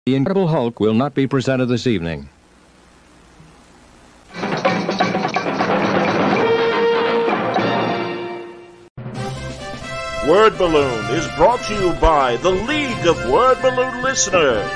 The Incredible Hulk will not be presented this evening. Word Balloon is brought to you by the League of Word Balloon Listeners.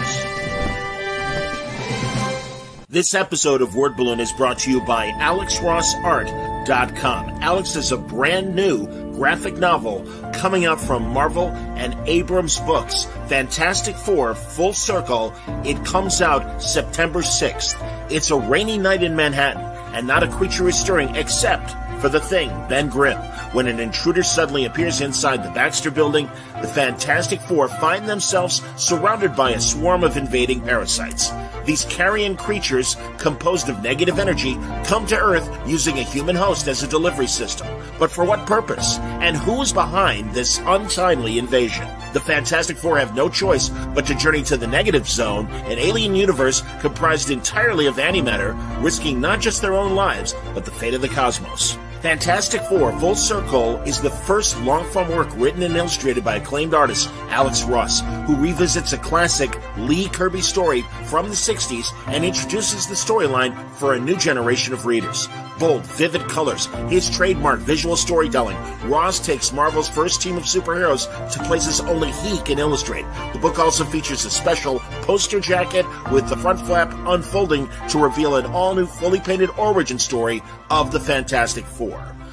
This episode of Word Balloon is brought to you by AlexRossArt.com. Alex is a brand new graphic novel coming out from Marvel and Abrams Books, Fantastic Four Full Circle. It comes out September 6th. It's a rainy night in Manhattan, and not a creature is stirring except for the Thing, Ben Grimm. When an intruder suddenly appears inside the Baxter Building, the Fantastic Four find themselves surrounded by a swarm of invading parasites. These carrion creatures, composed of negative energy, come to Earth using a human host as a delivery system. But for what purpose? And who is behind this untimely invasion? The Fantastic Four have no choice but to journey to the Negative Zone, an alien universe comprised entirely of antimatter, risking not just their own lives, but the fate of the cosmos. Fantastic Four Full Circle is the first long-form work written and illustrated by acclaimed artist Alex Ross, who revisits a classic Lee Kirby story from the 60s and introduces the storyline for a new generation of readers. Bold, vivid colors, his trademark visual storytelling, Ross takes Marvel's first team of superheroes to places only he can illustrate. The book also features a special poster jacket with the front flap unfolding to reveal an all-new, fully painted origin story of the Fantastic Four.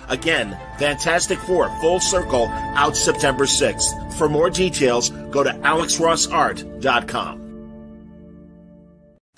Again, Fantastic Four Full Circle, out September 6th. For more details, go to AlexRossArt.com.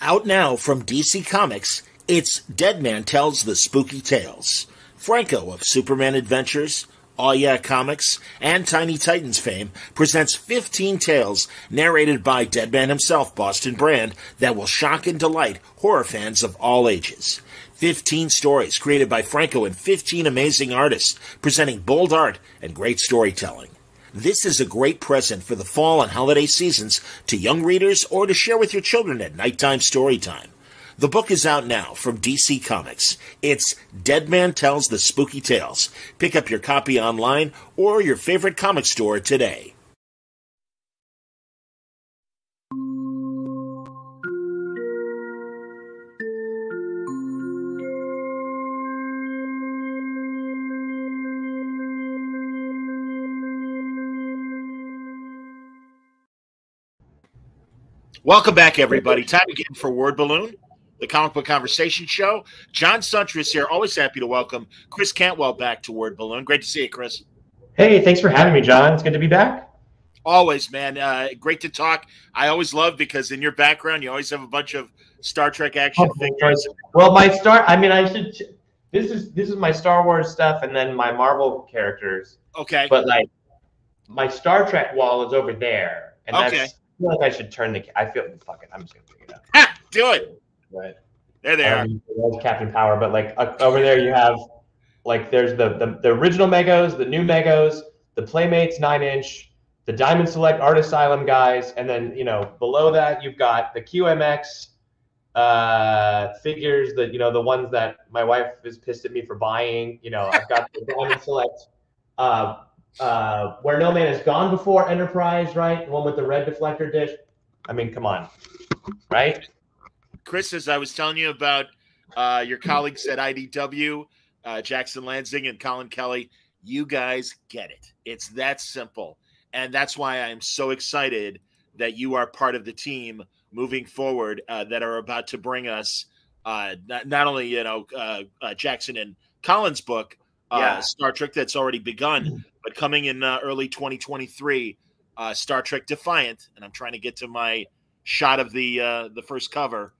Out now from DC Comics, it's Dead Man Tells the Spooky Tales. Franco of Superman Adventures, Aw Yeah Comics, and Tiny Titans fame presents 15 tales narrated by Dead Man himself, Boston Brand, that will shock and delight horror fans of all ages. 15 stories created by Franco and 15 amazing artists, presenting bold art and great storytelling. This is a great present for the fall and holiday seasons to young readers or to share with your children at nighttime story time. The book is out now from DC Comics. It's Dead Man Tells the Spooky Tales. Pick up your copy online or your favorite comic store today. Welcome back, everybody. Time again for Word Balloon, the comic book conversation show. John Suntress here. Always happy to welcome Chris Cantwell back to Word Balloon. Great to see you, Chris. Hey, thanks for having me, John. It's good to be back. Always, man. Great to talk. I always love because in your background, you always have a bunch of Star Trek action figures. Well, this is my Star Wars stuff and then my Marvel characters. Okay. But like my Star Trek wall is over there. And okay. I feel like I should turn I'm just gonna pick it up. Ha! Do it. Right. There they are. Captain Power, but like over there you have like there's the original Megos, the new Megos, the Playmates 9-inch, the Diamond Select Art Asylum guys, and then below that you've got the QMX figures, the ones that my wife is pissed at me for buying. I've got the Diamond Select Where No Man Has Gone Before Enterprise, right? The one with the red deflector dish. I mean, come on, right? Chris, as I was telling you about your colleagues at IDW, Jackson Lansing and Colin Kelly, you guys get it. It's that simple. And that's why I'm so excited that you are part of the team moving forward that are about to bring us not only, Jackson and Colin's book, Star Trek that's already begun, but coming in early 2023, Star Trek Defiant. And I'm trying to get to my shot of the first cover.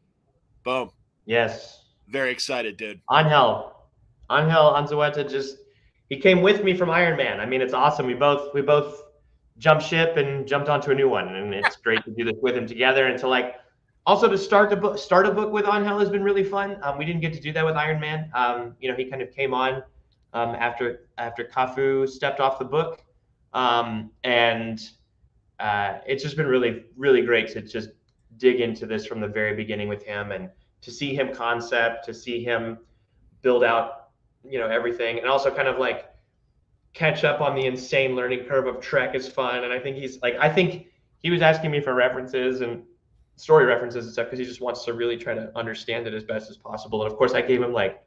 Boom. Yes. Very excited, dude. Angel Anzueta he came with me from Iron Man. I mean, it's awesome. We both jumped ship and jumped onto a new one, and it's great to do this with him together. And to also to start a book with Angel has been really fun. We didn't get to do that with Iron Man. He kind of came on after Cafu stepped off the book, and it's just been really, really great to just dig into this from the very beginning with him, and to see him concept, to see him build out, everything, and also kind of catch up on the insane learning curve of Trek is fun. And I think he was asking me for references, and story references and stuff because he just wants to really try to understand it as best as possible. And of course, I gave him like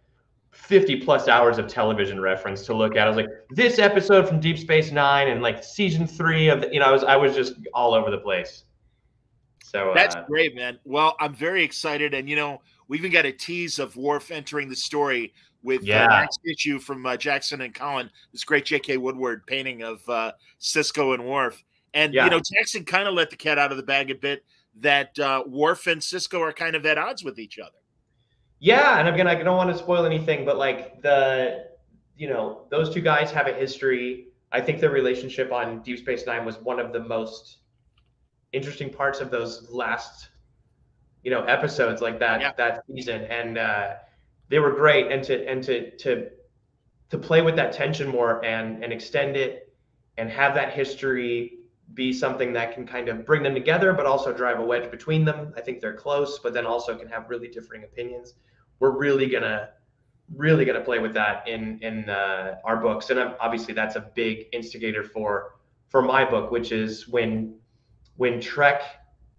50 plus hours of television reference to look at. I was like, this episode from Deep Space Nine and like season 3 of the, you know, I was just all over the place. So that's great, man. Well, I'm very excited, and you know, we even got a tease of Worf entering the story with next issue from Jackson and Colin. This great J.K. Woodward painting of Sisko and Worf, and you know, Jackson kind of let the cat out of the bag a bit that Worf and Sisko are kind of at odds with each other. Yeah, and again, I don't want to spoil anything, but like those two guys have a history. I think their relationship on Deep Space Nine was one of the most interesting parts of those last, episodes like that season, and they were great. And to play with that tension more and extend it and have that history be something that can kind of bring them together, but also drive a wedge between them. I think they're close, but then also can have really differing opinions. We're really gonna play with that in our books, and obviously that's a big instigator for my book, which is when Trek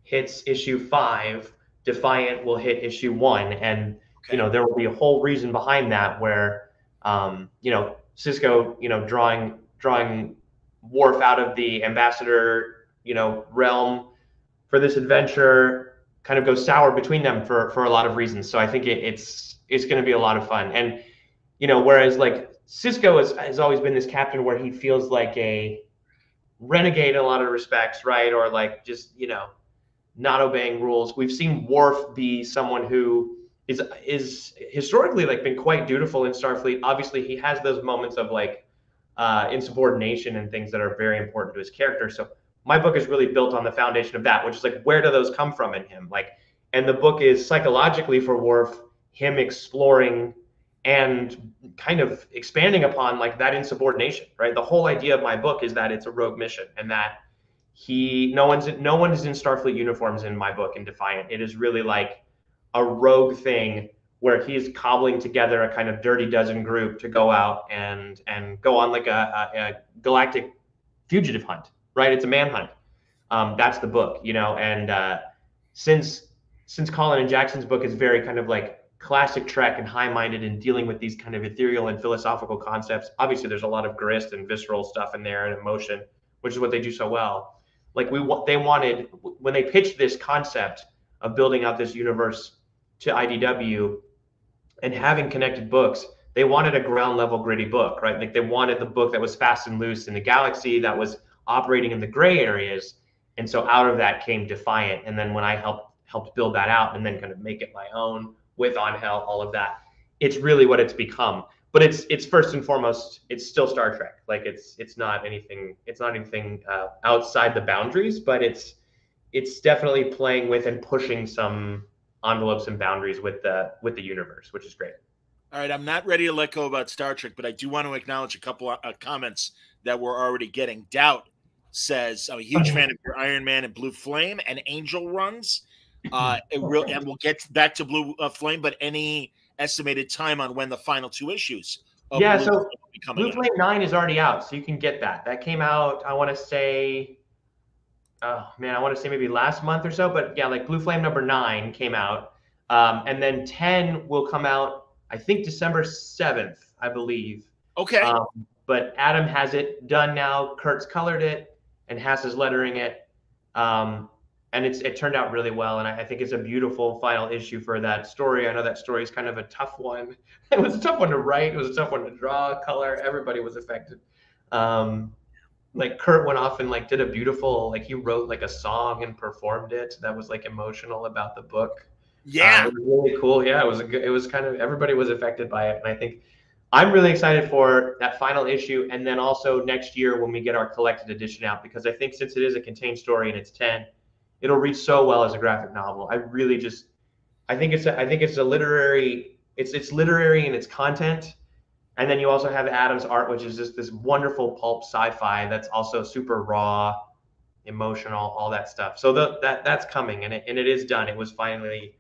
hits issue 5, Defiant will hit issue 1, and there will be a whole reason behind that where Sisko drawing Worf out of the ambassador realm for this adventure kind of goes sour between them for a lot of reasons. So I think it's going to be a lot of fun. And whereas like Sisko has always been this captain where he feels like a renegade in a lot of respects, right? Or like just not obeying rules. We've seen Worf be someone who is historically like been quite dutiful in Starfleet. Obviously, he has those moments of like insubordination and things that are very important to his character. So my book is really built on the foundation of that, which is like, where do those come from in him? Like, and the book is psychologically for Worf, him exploring and kind of expanding upon like that insubordination, right? The whole idea of my book is that it's a rogue mission, and that no one is in Starfleet uniforms in my book in Defiant. It is really like a rogue thing where he's cobbling together a kind of dirty dozen group to go out and go on like a galactic fugitive hunt, right? It's a manhunt. That's the book, and since Colin and Jackson's book is very kind of like classic Trek and high-minded and dealing with these kind of ethereal and philosophical concepts, obviously there's a lot of grist and visceral stuff in there and emotion, which is what they do so well. Like they wanted, when they pitched this concept of building out this universe to IDW and having connected books, they wanted a ground level gritty book, right? Like they wanted the book that was fast and loose in the galaxy, that was operating in the gray areas. And so out of that came Defiant. And then when I helped build that out and then kind of make it my own with On Hell, all of that, it's really what it's become. But it's first and foremost, it's still Star Trek. Like it's not anything outside the boundaries, but it's definitely playing with and pushing some envelopes and boundaries with the universe, which is great. All right, I'm not ready to let go about Star Trek, but I do want to acknowledge a couple of comments that we're already getting. Doubt says, I'm a huge fan of your Iron Man and Blue Flame and Angel runs. And we'll get back to Blue Flame, but any estimated time on when the final 2 issues of Blue Flame will be coming Blue Flame 9 is already out, so you can get that. That came out, I want to say maybe last month or so, but yeah, like Blue Flame number 9 came out. And then 10 will come out, I think December 7th, I believe. Okay. But Adam has it done now. Kurt's colored it and Haas is lettering it. And it turned out really well. And I think it's a beautiful final issue for that story. I know that story is kind of a tough one. It was a tough one to write. It was a tough one to draw, color. Everybody was affected. Like Kurt went off and like did a beautiful, like he wrote like a song and performed it that was like emotional about the book. Yeah. It was really cool. Yeah, it was kind of, everybody was affected by it. And I think I'm really excited for that final issue. And then also next year when we get our collected edition out, because I think since it is a contained story and it's 10, it'll read so well as a graphic novel. I think it's literary in its content. And then you also have Adam's art, which is just this wonderful pulp sci-fi that's also super raw, emotional, all that stuff. So that's coming, and it is done. It was finally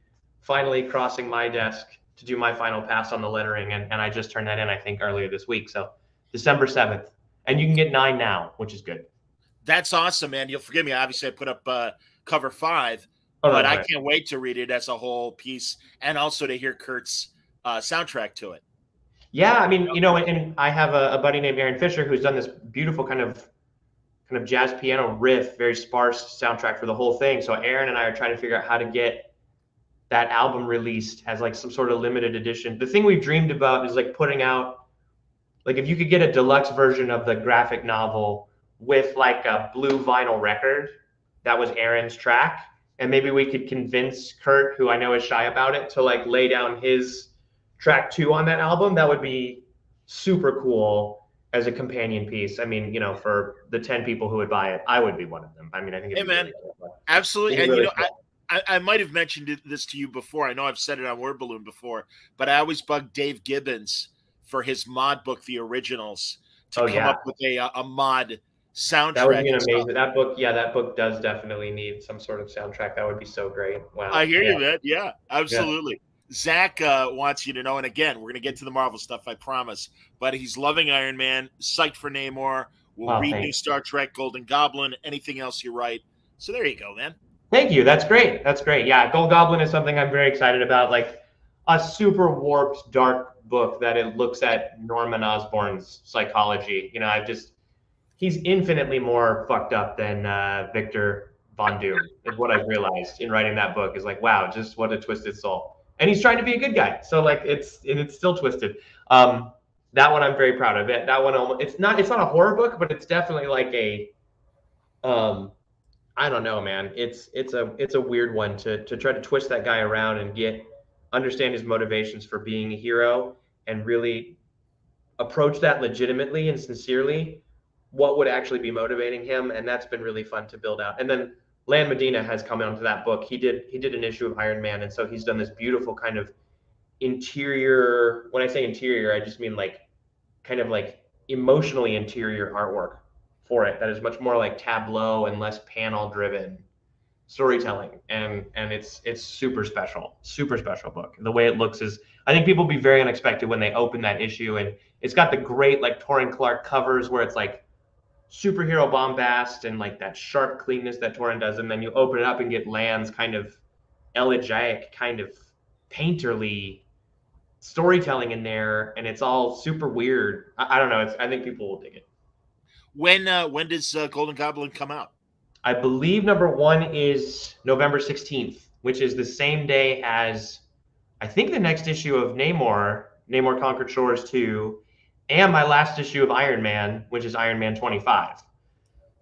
crossing my desk to do my final pass on the lettering, and I just turned that in, I think, earlier this week. So December 7th. And you can get 9 now, which is good. That's awesome, man. You'll forgive me. Obviously, I put up cover 5, Oh, but no, I right. can't wait to read it as a whole piece, and also to hear Kurt's soundtrack to it. Yeah, I mean, and I have a buddy named Aaron Fisher who's done this beautiful kind of jazz piano riff, very sparse soundtrack for the whole thing. So Aaron and I are trying to figure out how to get that album released as like some sort of limited edition. The thing we've dreamed about is like putting out, like if you could get a deluxe version of the graphic novel with like a blue vinyl record, that was Aaron's track. And maybe we could convince Kurt, who I know is shy about it, to like lay down his track 2 on that album. That would be super cool as a companion piece. I mean, for the 10 people who would buy it, I would be one of them. I mean, I think it'd be really cool. Absolutely. And really cool. I might have mentioned this to you before. I know I've said it on Word Balloon before, but I always bug Dave Gibbons for his mod book, The Originals, to come up with a mod soundtrack. That would be amazing. That book does definitely need some sort of soundtrack. That would be so great. Wow. I hear you, man. Yeah, absolutely. Yeah. Zach wants you to know, and again, we're going to get to the Marvel stuff, I promise, but he's loving Iron Man, psyched for Namor. We'll read new Star Trek, Golden Goblin, anything else you write. So there you go, man. Thank you. That's great. That's great. Yeah, Gold Goblin is something I'm very excited about. Like a super warped, dark book that it looks at Norman Osborn's psychology. He's infinitely more fucked up than Victor Von Doom, is what I've realized in writing that book. Is like, wow, just what a twisted soul. And he's trying to be a good guy. So like it's still twisted. That one I'm very proud of. That one it's not a horror book, but it's definitely like a I don't know, man. It's a weird one to try to twist that guy around and understand his motivations for being a hero and really approach that legitimately and sincerely. What would actually be motivating him, and that's been really fun to build out. And then Lan Medina has come onto that book. He did an issue of Iron Man, and so he's done this beautiful kind of interior. When I say interior, I just mean like kind of like emotionally interior artwork for it that is much more like tableau and less panel driven storytelling, and it's super special book. The way it looks is, I think people will be very unexpected when they open that issue, and it's got the great like Torrin Clark covers where it's like superhero bombast and like that sharp cleanness that Torrin does, and then you open it up and get Lan's kind of elegiac, kind of painterly storytelling in there, and it's all super weird. I don't know. I think people will dig it. When does Golden Goblin come out? I believe #1 is November 16th, which is the same day as I think the next issue of Namor Conquered Shores 2, and my last issue of Iron Man, which is Iron Man 25.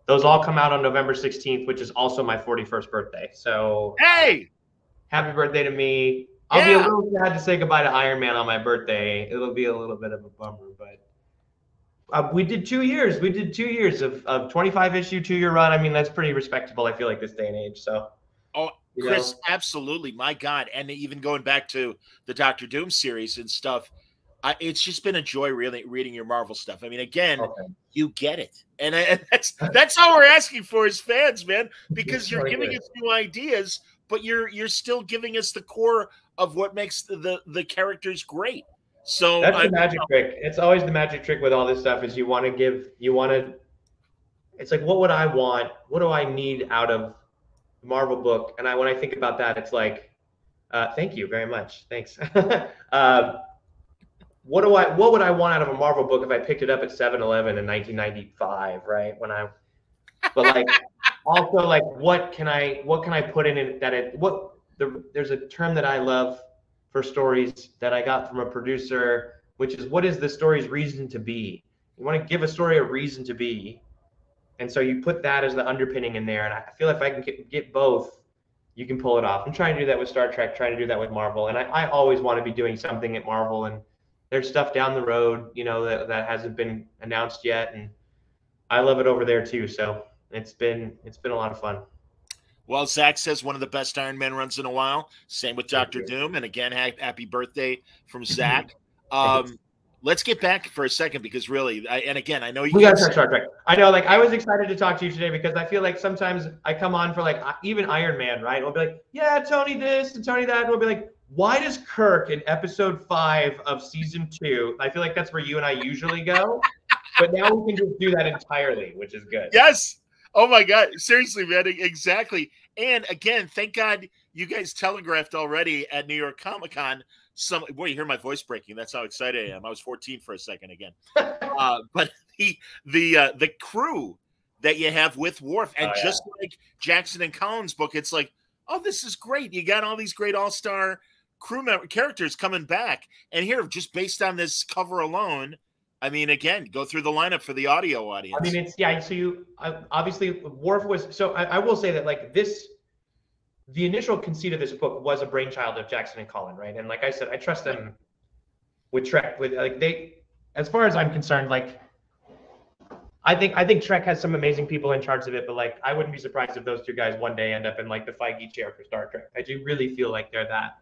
Those all come out on November 16th, which is also my 41st birthday. So hey, happy birthday to me. I'll be a little sad to say goodbye to Iron Man on my birthday. It'll be a little bit of a bummer, but we did 2 years. We did 2 years of 25-issue 2-year run. I mean, that's pretty respectable, I feel like, this day and age. So, Chris, absolutely. My God. And even going back to the Doctor Doom series and stuff, it's just been a joy really reading your Marvel stuff. I mean, again, you get it. And that's all we're asking for as fans, man, because you're giving us new ideas, but you're still giving us the core of what makes the characters great. So that's the magic trick. It's always the magic trick with all this stuff is it's like, what would I want? What do I need out of the Marvel book? And when I think about that, it's like, thank you very much. Thanks. What would I want out of a Marvel book if I picked it up at 7-Eleven in 1995, right? But like, also like, what can I put in it there's a term that I love for stories that I got from a producer, which is, what is the story's reason to be? You want to give a story a reason to be. And so you put that as the underpinning in there. And I feel if I can get both, you can pull it off. I'm trying to do that with Star Trek, trying to do that with Marvel. And I always want to be doing something at Marvel, and there's stuff down the road, that hasn't been announced yet. And I love it over there too. So it's been a lot of fun. Well, Zach says one of the best Iron Man runs in a while. Same with Dr. Doom. And again, happy birthday from Zach. Let's get back for a second, because really, I know we got to start Star Trek. I know, like, I was excited to talk to you today because I feel like sometimes I come on for like even Iron Man, right? We'll be like, yeah, Tony this and Tony that. And we'll be like, why does Kirk in episode 5 of season 2? I feel like that's where you and I usually go, but now we can just do that entirely, which is good. Yes. Oh my God. Seriously, man. Exactly. And again, thank God you guys telegraphed already at New York Comic Con. Boy, you hear my voice breaking. That's how excited I am. I was 14 for a second again. But the crew that you have with Worf, and just like Jackson and Collins' book, it's like, oh, this is great. You got all these great all-star characters coming back. And here, just based on this cover alone, I mean, again, go through the lineup for the audio audience. I mean, it's so obviously Worf was, so I will say that like the initial conceit of this book was a brainchild of Jackson and Colin, right? And like I said, I trust them with Trek. With like as far as I'm concerned, like I think Trek has some amazing people in charge of it, but like I wouldn't be surprised if those two guys one day end up in like the Feige chair for Star Trek. I do really feel like they're that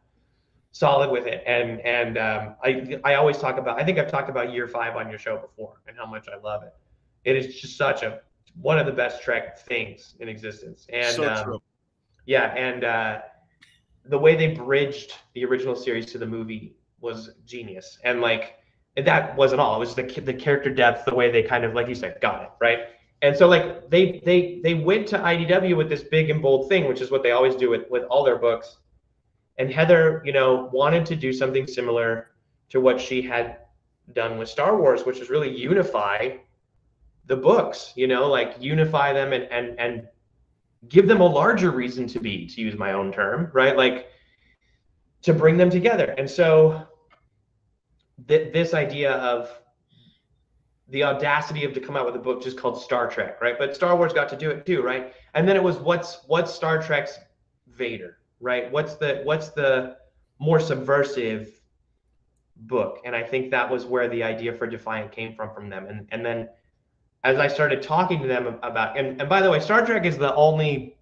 solid with it. And I always talk about, I think I've talked about Year 5 on your show before and how much I love it. It is just one of the best Trek things in existence. And so true. Yeah, and the way they bridged the original series to the movie was genius. And like that wasn't all. It was the character depth, the way they kind of, like you said, got it right. And so like they went to IDW with this big and bold thing, which is what they always do with all their books. And Heather, wanted to do something similar to what she had done with Star Wars, which is really unify the books, like unify them and give them a larger reason to be, to use my own term, right? Like to bring them together. And so this idea of the audacity of to come out with a book just called Star Trek, right? But Star Wars got to do it too, right? And then it was what's Star Trek's Vader, right? What's the more subversive book? And I think that was where the idea for Defiant came from them. And then as I started talking to them about, and by the way, Star Trek is the only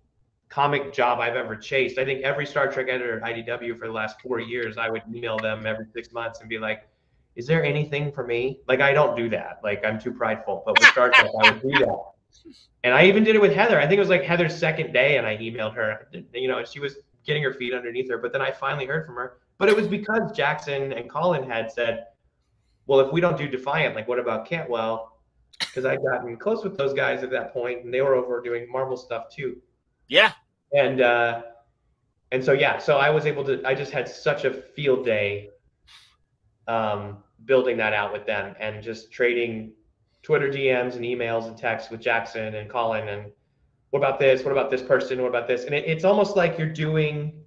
comic job I've ever chased. I think every Star Trek editor at IDW for the last 4 years, I would email them every 6 months and be like, is there anything for me? Like, I don't do that. Like, I'm too prideful. But with Star Trek, I would do that. And I even did it with Heather. I think it was like Heather's second day, and I emailed her. And she was getting her feet underneath her. But then I finally heard from her. But it was because Jackson and Colin had said, well, if we don't do Defiant, like, what about Cantwell? Because I'd gotten close with those guys at that point, and they were over doing Marvel stuff too. Yeah. And so I was able to. I just had such a field day building that out with them and just trading Twitter DMs and emails and texts with Jackson and Colin. And what about this? What about this person? What about this? And it's almost like you're doing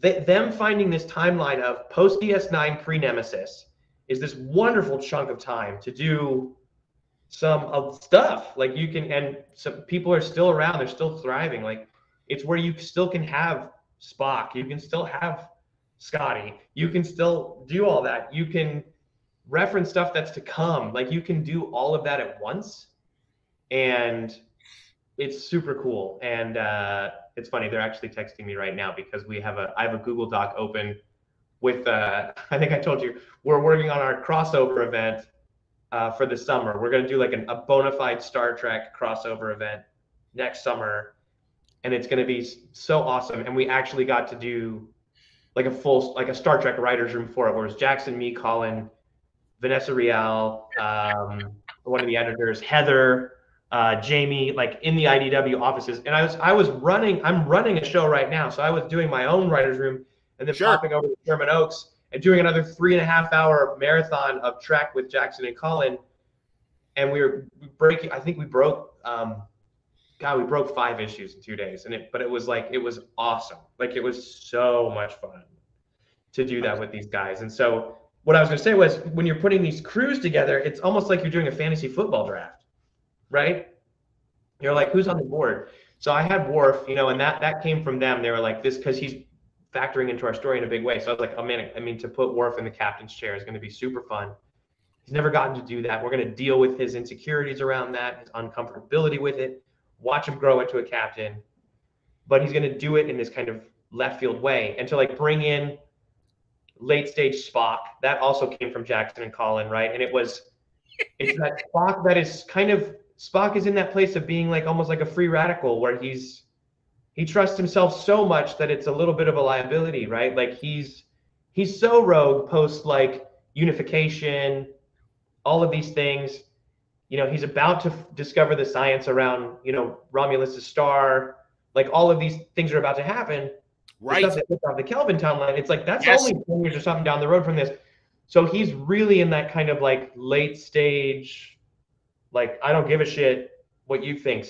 them finding this timeline of post DS9 pre-Nemesis is this wonderful chunk of time to do some of stuff like you can, and some people are still around, they're still thriving. Like it's where you still can have Spock, you can still have Scotty, you can still do all that, you can reference stuff that's to come, like you can do all of that at once, and it's super cool. And it's funny, they're actually texting me right now because I have a Google Doc open with I think I told you we're working on our crossover event for the summer. We're going to do like a bona fide Star Trek crossover event next summer, and it's going to be so awesome. And we actually got to do like a Star Trek writers room for it, where it was Jackson, me, Colin, Vanessa Rial, one of the editors, Heather, Jamie, like in the IDW offices. And I'm running a show right now, so I was doing my own writers room and then popping over to Sherman Oaks and doing another 3.5 hour marathon of Trek with Jackson and Colin. And we broke 5 issues in 2 days. But it was awesome. Like it was so much fun to do that with these guys. And so what I was gonna say was, when you're putting these crews together, it's almost like you're doing a fantasy football draft, right? You're like, who's on the board? So I had Worf, and that came from them. They were like, this, because he's factoring into our story in a big way. So I was like, oh man, I mean, to put Worf in the captain's chair is going to be super fun. He's never gotten to do that. We're going to deal with his insecurities around that, his uncomfortability with it, watch him grow into a captain, but he's going to do it in this kind of left field way. And to like bring in late stage Spock, that also came from Jackson and Colin, right? And it's that Spock that is Spock is in that place of being like almost like a free radical, where he trusts himself so much that it's a little bit of a liability, right? Like he's so rogue post like unification, all of these things. you know, he's about to discover the science around, you know, Romulus's star. Like all of these things are about to happen. Right. The stuff that puts off the Kelvin timeline, it's like that's Yes. only 10 years or something down the road from this. So he's really in that kind of like late stage, like I don't give a shit what you think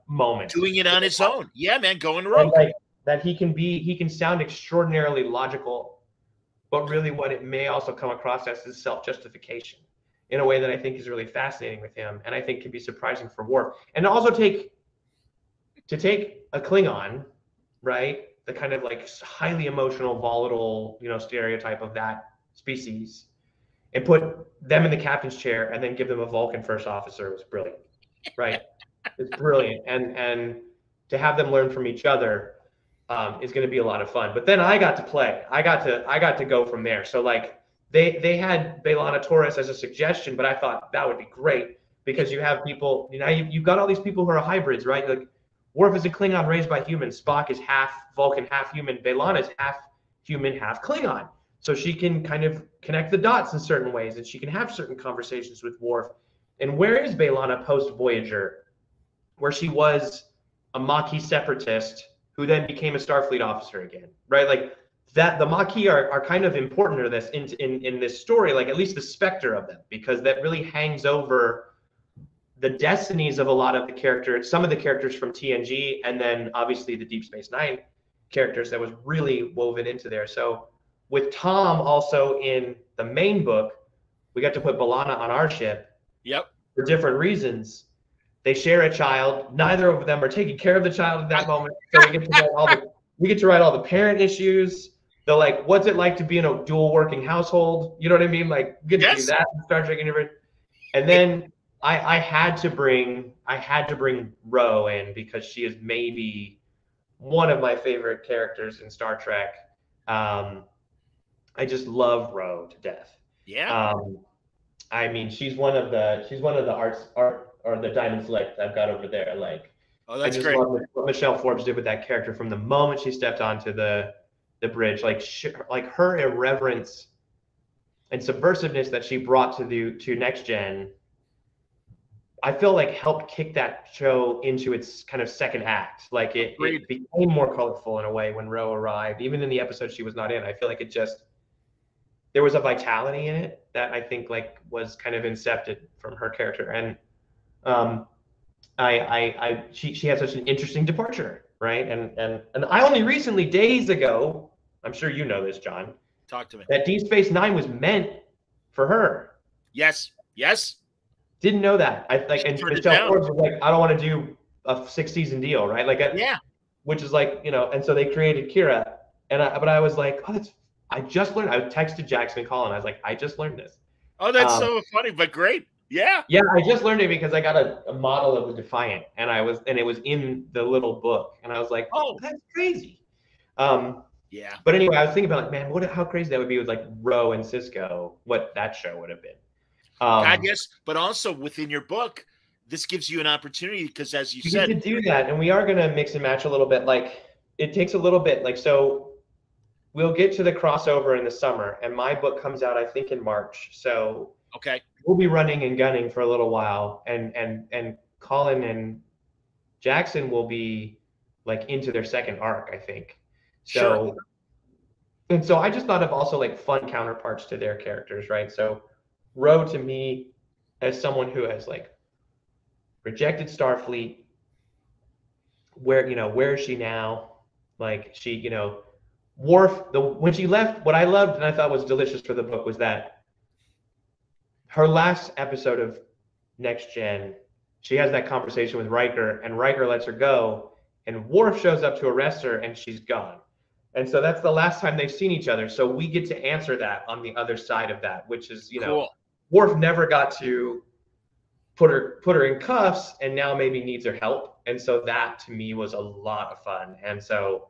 moment. Doing it on his own. Yeah, man, going And rogue. like that he can sound extraordinarily logical, but really what it may also come across as is self-justification in a way that I think is really fascinating with him, and I think can be surprising for Worf. And also take a Klingon, right? The kind of like highly emotional, volatile, you know, stereotype of that species, and put them in the captain's chair and then give them a Vulcan first officer was brilliant, right? It's brilliant. And to have them learn from each other is going to be a lot of fun. But then I got to play. I got to go from there. So like they had B'Elanna Torres as a suggestion, but I thought that would be great because you have people, you know, you've got all these people who are hybrids, right? Like Worf is a Klingon raised by humans. Spock is half Vulcan, half human. B'Elanna is half human, half Klingon. So she can kind of connect the dots in certain ways, and she can have certain conversations with Worf. And where is B'Elanna post-Voyager, where she was a Maquis separatist who then became a Starfleet officer again, right? Like that, the Maquis are kind of important to this in this story, like at least the specter of them, because that really hangs over the destinies of a lot of the characters, some of the characters from TNG, and then obviously the Deep Space Nine characters that was really woven into there. So with Tom also in the main book, we got to put B'Elanna on our ship. Yep. For different reasons. They share a child. Neither of them are taking care of the child at that moment. So we get to write all the parent issues. They're like, what's it like to be in a dual working household? You know what I mean? Like, we get to do that in Star Trek Universe. And then I had to bring Ro in because she is maybe one of my favorite characters in Star Trek. I just love Ro to death. Yeah. I mean, she's one of the art or the diamond select I've got over there. Like, Oh, that's I just great. love what Michelle Forbes did with that character from the moment she stepped onto the bridge. Like her irreverence and subversiveness that she brought to Next Gen, I feel like helped kick that show into its kind of second act. Like it became more colorful in a way when Ro arrived. Even in the episode she was not in, I feel like there was a vitality in it that I think like was kind of incepted from her character. And she had such an interesting departure, right? And I only recently, days ago, I'm sure you know this, John. Talk to me. That Deep Space Nine was meant for her. Yes. Didn't know that. And Michelle Forbes was like, I don't want to do a 6-season deal, right? Like, which is like, you know, and so they created Kira, but I was like, I just learned. I texted Jackson and Colin. I was like, I just learned this. Oh, that's so funny, but great. Yeah. Yeah, I just learned it because I got a model of the Defiant, and it was in the little book, and I was like, oh, that's crazy. Yeah. But anyway, I was thinking about like, man, how crazy that would be with like Ro and Cisco, what that show would have been. I guess, but also within your book, this gives you an opportunity because, as you said, get to do that, and we are going to mix and match a little bit. Like, it takes a little bit. Like, so we'll get to the crossover in the summer, and my book comes out, I think, in March. So okay, we'll be running and gunning for a little while, and Colin and Jackson will be like into their second arc, I think. So, sure. And so I just thought of also like fun counterparts to their characters, right? So Ro to me as someone who has like rejected Starfleet, where is she now? Like she, you know, Worf, when she left, what I loved and I thought was delicious for the book was that her last episode of Next Gen, she has that conversation with Riker, and Riker lets her go, and Worf shows up to arrest her, and she's gone. And so that's the last time they've seen each other. So we get to answer that on the other side of that, which is, you know, cool. Worf never got to put her in cuffs, and now maybe needs her help. And so that to me was a lot of fun. And so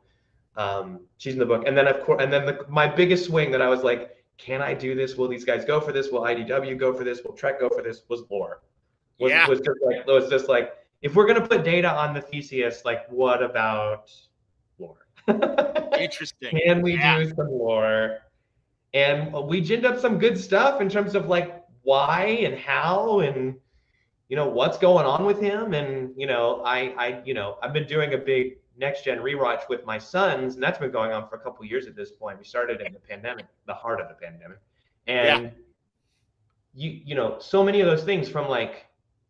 she's in the book. And then of course, my biggest swing that I was like, can I do this? Will these guys go for this? Will IDW go for this? Will Trek go for this? Was Lore. Was just like, if we're gonna put Data on the Theseus, like what about Lore? Interesting. Can we do some Lore? And we ginned up some good stuff in terms of like why and how, and you know, what's going on with him. And, you know, I've been doing a big Next Gen rewatch with my sons, and that's been going on for a couple of years at this point. We started in the pandemic, the heart of the pandemic. And you know, so many of those things from like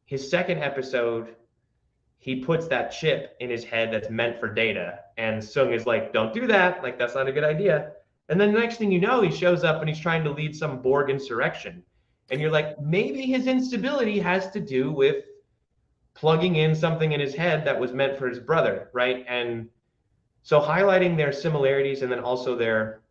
his second episode, he puts that chip in his head that's meant for Data. And Sung is like, don't do that. Like, that's not a good idea. And then the next thing you know, he shows up and he's trying to lead some Borg insurrection. And you're like, maybe his instability has to do with plugging in something in his head that was meant for his brother, right? And so highlighting their similarities and then also their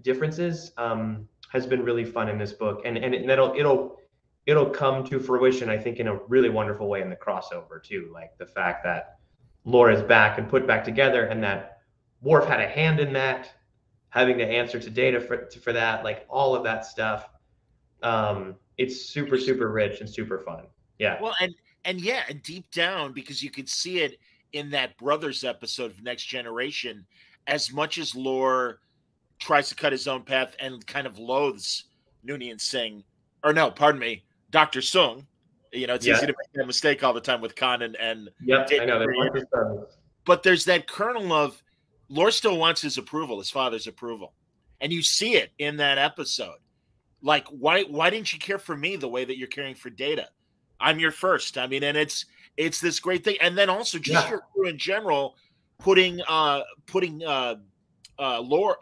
differences has been really fun in this book. And it'll come to fruition, I think, in a really wonderful way in the crossover too. Like the fact that Laura's back and put back together, and that Worf had a hand in that, having to answer to Data for that, like all of that stuff. It's super, super rich and super fun. Yeah. Well, and deep down, because you could see it in that Brothers episode of Next Generation, as much as Lore tries to cut his own path and kind of loathes Noonien Singh, or no, pardon me, Dr. Sung. You know, it's easy to make that mistake all the time with Khan and I know. But there's that kernel of Lore still wants his approval, his father's approval. And you see it in that episode. Like, why didn't you care for me the way that you're caring for Data? I'm your first. I mean, and it's this great thing. And then also just your crew in general, putting Lore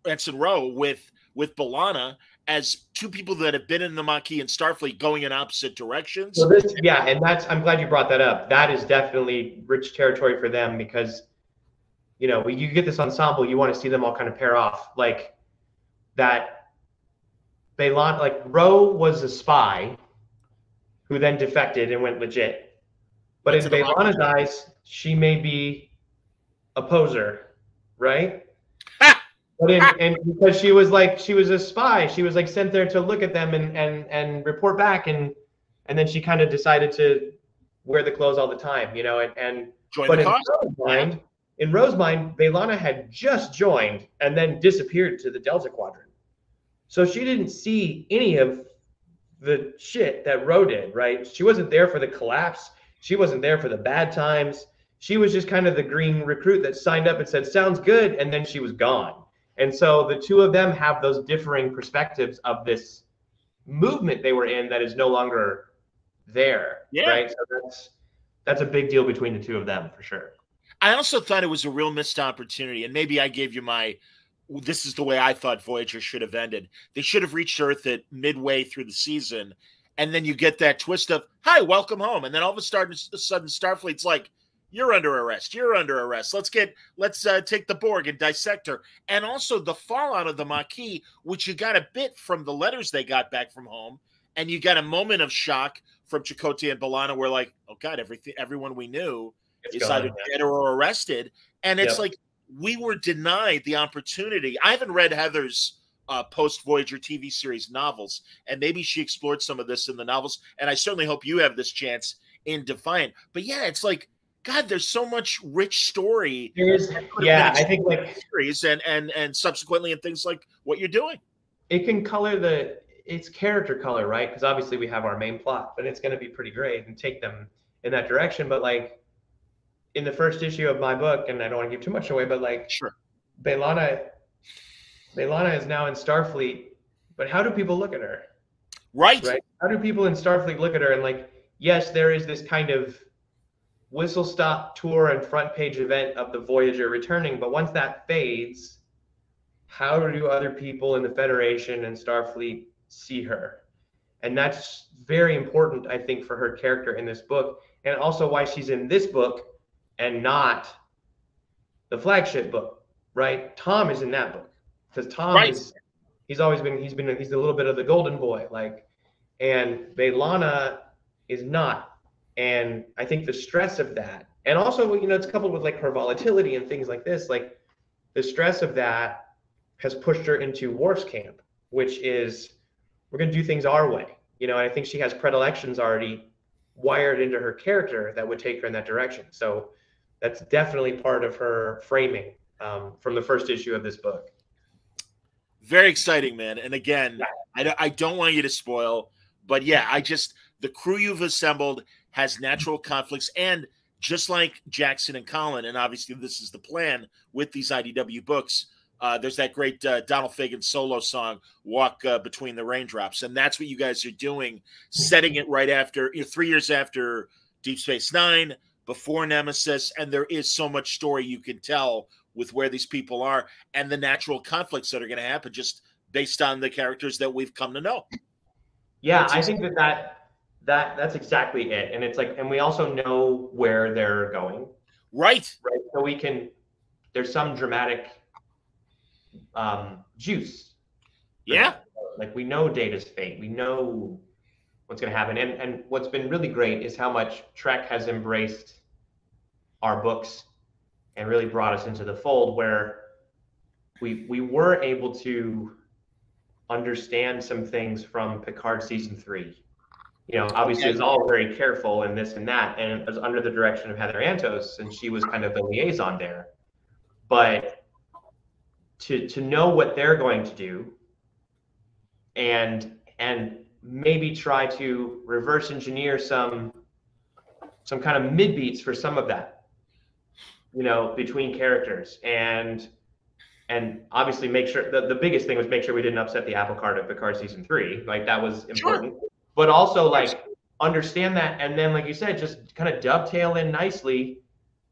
Ensign Rowe with B'Elanna as two people that have been in the Maquis and Starfleet going in opposite directions. So and I'm glad you brought that up. That is definitely rich territory for them, because, you know, when you get this ensemble, you want to see them all kind of pair off. Like that, B'Elanna, like Rowe was a spy who then defected and went legit. But in B'Elanna's eyes, she may be a poser, right? But and because she was a spy, she was like sent there to look at them and report back, and then she kind of decided to wear the clothes all the time, you know, and but in Rose's mind, B'Elanna had just joined and then disappeared to the Delta Quadrant. So she didn't see any of the shit that Roe did, right? She wasn't there for the collapse. She wasn't there for the bad times. She was just kind of the green recruit that signed up and said, sounds good, and then she was gone. And so the two of them have those differing perspectives of this movement they were in that is no longer there, right? So that's a big deal between the two of them, for sure. I also thought it was a real missed opportunity, and maybe I gave you this is the way I thought Voyager should have ended. They should have reached Earth at midway through the season, and then you get that twist of, hi, welcome home. And then all of a sudden Starfleet's like, you're under arrest. You're under arrest. Let's take the Borg and dissect her. And also the fallout of the Maquis, which you got a bit from the letters they got back from home. And you got a moment of shock from Chakotay and B'Elanna where like, oh God, everyone we knew is either dead or arrested. And it's like, we were denied the opportunity. I haven't read Heather's post-Voyager TV series novels, and maybe she explored some of this in the novels. And I certainly hope you have this chance in Defiant. But yeah, it's like, God, there's so much rich story. I think like series and subsequently in things like what you're doing. It can color its character color, right? Because obviously we have our main plot, but it's going to be pretty great and take them in that direction. But like in the first issue of my book, and I don't want to give too much away, but like B'Elanna is now in Starfleet, but how do people look at her? Right. How do people in Starfleet look at her? And like, yes, there is this kind of whistle stop tour and front page event of the Voyager returning, but once that fades, how do other people in the Federation and Starfleet see her? And that's very important, I think, for her character in this book, and also why she's in this book and not the flagship book, right? Tom is in that book because Tom he's a little bit of the golden boy, like, and B'Elanna is not. And I think the stress of that, and also, you know, it's coupled with like her volatility and things like this, like the stress of that has pushed her into Worf's camp, which is, we're going to do things our way. You know, and I think she has predilections already wired into her character that would take her in that direction. So that's definitely part of her framing from the first issue of this book. Very exciting, man. And again, I don't want you to spoil, But yeah, the crew you've assembled has natural conflicts, and just like Jackson and Colin, and obviously this is the plan with these IDW books, there's that great Donald Fagen solo song, Walk Between the Raindrops. And that's what you guys are doing, setting it right after, 3 years after Deep Space Nine, before Nemesis. And there is so much story you can tell with where these people are and the natural conflicts that are going to happen just based on the characters that we've come to know. Yeah, I think that's exactly it. And it's like, and we also know where they're going. Right. So there's some dramatic juice. Yeah. Like we know Data's fate. We know what's going to happen. And what's been really great is how much Trek has embraced our books and really brought us into the fold, where we were able to understand some things from Picard season 3. Obviously it was all very careful and this and that, and it was under the direction of Heather Antos, and she was kind of the liaison there. But to know what they're going to do and maybe try to reverse engineer some kind of mid beats for some of that, between characters, and obviously make sure the biggest thing was make sure we didn't upset the apple cart of Picard season 3. Like that was important. Sure. But also like understand that, and then like you said, just kind of dovetail in nicely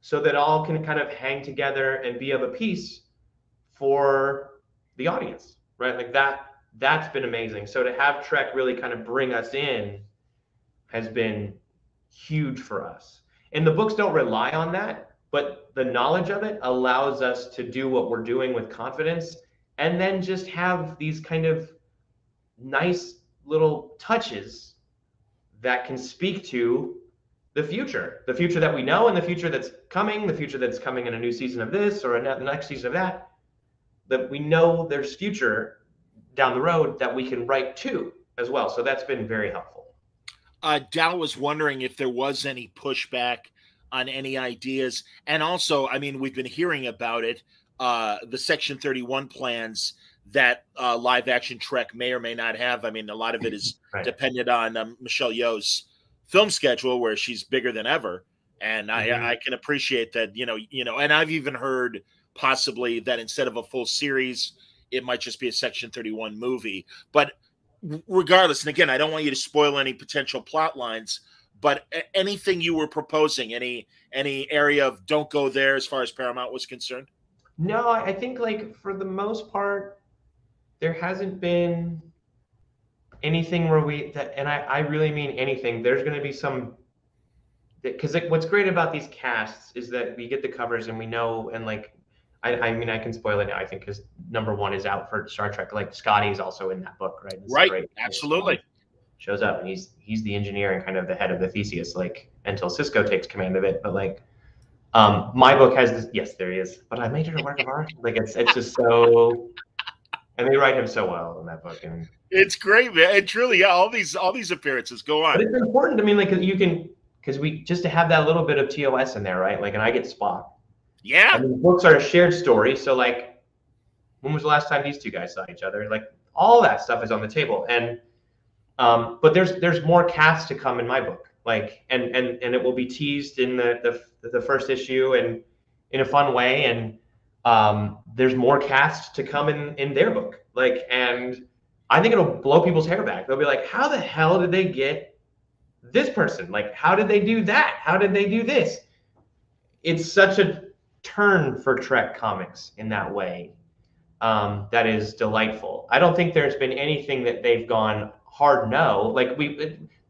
so that all can kind of hang together and be of a piece for the audience, right? Like that's been amazing. So to have Trek really kind of bring us in has been huge for us. And the books don't rely on that, but the knowledge of it allows us to do what we're doing with confidence, and then just have these kind of nice little touches that can speak to the future that we know, and the future that's coming in a new season of this or the next season of that we know there's future down the road that we can write to as well. So that's been very helpful. Dal was wondering if there was any pushback on any ideas. And also, I mean, we've been hearing about it, the Section 31 plans that live action Trek may or may not have. I mean, a lot of it is dependent on Michelle Yeoh's film schedule, where she's bigger than ever. And I can appreciate that, and I've even heard possibly that instead of a full series, it might just be a Section 31 movie. But regardless, and again, I don't want you to spoil any potential plot lines, but anything you were proposing, any area of don't go there as far as Paramount was concerned? No, I think like for the most part, there hasn't been anything where I really mean anything. There's going to be some, because what's great about these casts is that we get the covers and we know, and like, I mean, I can spoil it now, I think, because #1 is out for Star Trek. Like Scotty's also in that book, right? Right, absolutely. Shows up, and he's the engineer and kind of the head of the Theseus, like until Cisco takes command of it. But like, my book has this. Yes, there he is. But I made it a work of art. Like it's just so, and they write him so well in that book, and it's great, man. It's really, yeah. All these appearances go on. But it's important. I mean, like because we just to have that little bit of TOS in there, right? Like, and I get Spock. Yeah. I mean, the books are a shared story. So like, when was the last time these two guys saw each other? Like all that stuff is on the table. And but there's more casts to come in my book. Like and it will be teased in the first issue and in a fun way. And there's more casts to come in their book. Like, and I think it'll blow people's hair back. They'll be like, how the hell did they get this person? Like, how did they do that? How did they do this? It's such a turn for Trek comics in that way that is delightful. I don't think there's been anything that they've gone hard no. Like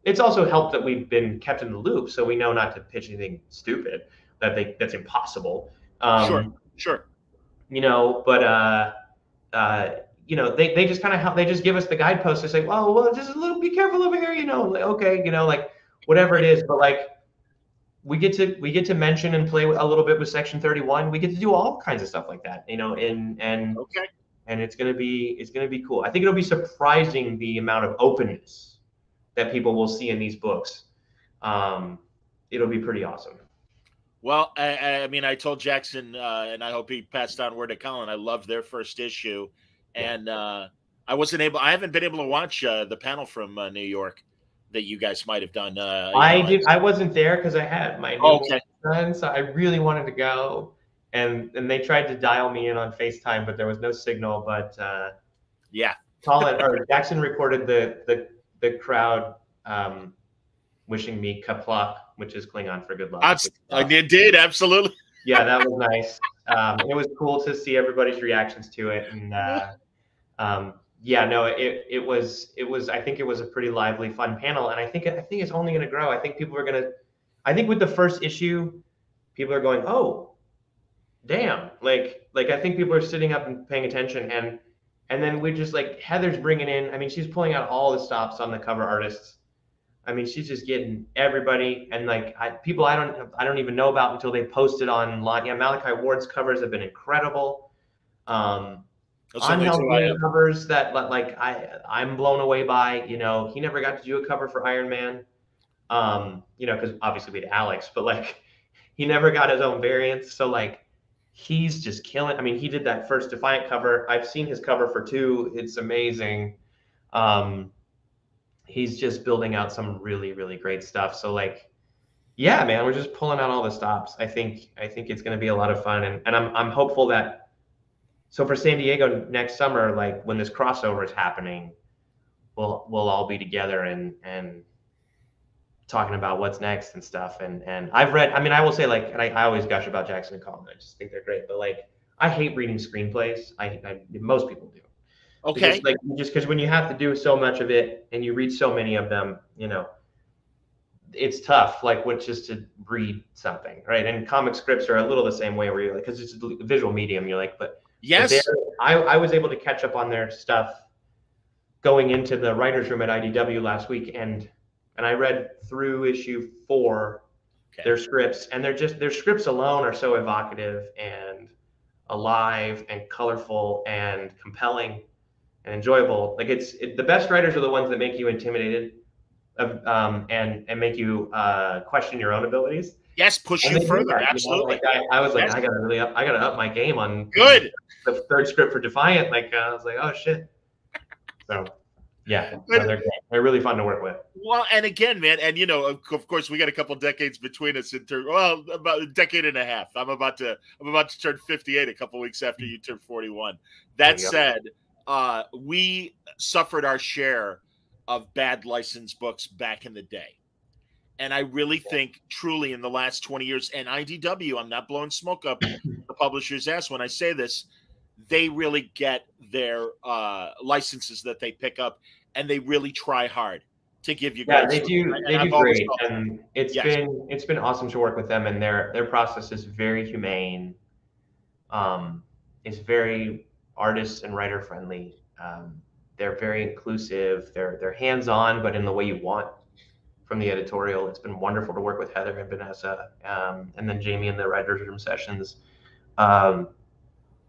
it's also helped that we've been kept in the loop, so we know not to pitch anything stupid that's impossible. Sure. But they just kind of help. They just give us the guideposts. They say, well, just a little, be careful over here. Like, okay, like whatever it is. But like, we get to mention and play a little bit with Section 31. We get to do all kinds of stuff like that, and okay. And it's gonna be cool. I think it'll be surprising the amount of openness that people will see in these books. It'll be pretty awesome. Well, I mean, I told Jackson, and I hope he passed on word to Colin. I loved their first issue, and I haven't been able to watch the panel from New York. that you guys might have done. I wasn't there because I had my newborn son, so I really wanted to go. And they tried to dial me in on FaceTime, but there was no signal. But yeah, Colin or Jackson recorded the crowd wishing me Kaplak, which is Klingon for good luck. I did absolutely. Yeah, that was nice. It was cool to see everybody's reactions to it, and yeah, no, it was. I think it was a pretty lively, fun panel, and I think it's only going to grow. I think people are going to. I think with the first issue, people are going, oh, damn, like I think people are sitting up and paying attention, and then we just like Heather's bringing in. I mean, she's pulling out all the stops on the cover artists. I mean, she's just getting everybody, and like people I don't even know about until they post it online. Yeah, Malachi Ward's covers have been incredible. Angel covers that like I'm blown away by. You know, he never got to do a cover for Iron Man. You know, because obviously we had Alex, but like he never got his own variants. So like he's just killing. I mean, he did that first Defiant cover. I've seen his cover for 2. It's amazing. He's just building out some really, really great stuff. So like, yeah, man, we're just pulling out all the stops. I think it's going to be a lot of fun, and I'm hopeful that. So for San Diego next summer, like when this crossover is happening, we'll all be together and talking about what's next and stuff. And I've read. I mean, I will say like, and I always gush about Jackson and Colin. I just think they're great, but like I hate reading screenplays. Most people do. Okay. Because when you have to do so much of it and you read so many of them, you know, it's tough. Like just to read something, right? And comic scripts are a little the same way, where you're like, because it's a visual medium, you're like, but yes, I was able to catch up on their stuff going into the writers' room at IDW last week, and I read through issue 4, their scripts, and their scripts alone are so evocative and alive and colorful and compelling and enjoyable. Like the best writers are the ones that make you intimidated, and make you question your own abilities. Yes, push you further. That, absolutely. You know? Like I was like, I gotta up my game on good the third script for Defiant. Like I was like, oh shit. So yeah, they're really fun to work with. Well, and again, man, and you know, of course, we got a couple decades between us about a decade and a half. I'm about to turn 58 a couple weeks after you turn 41. That said, we suffered our share of bad licensed books back in the day. And I really think truly in the last 20 years, and IDW, I'm not blowing smoke up the publisher's ass when I say this, they really get their licenses that they pick up, and they really try hard to give you guys. Yeah, they do great. And it's been awesome to work with them, and their process is very humane. It's very artist and writer friendly. They're very inclusive. They're hands-on, but in the way you want from the editorial. It's been wonderful to work with Heather and Vanessa, and then Jamie in the writers' room sessions.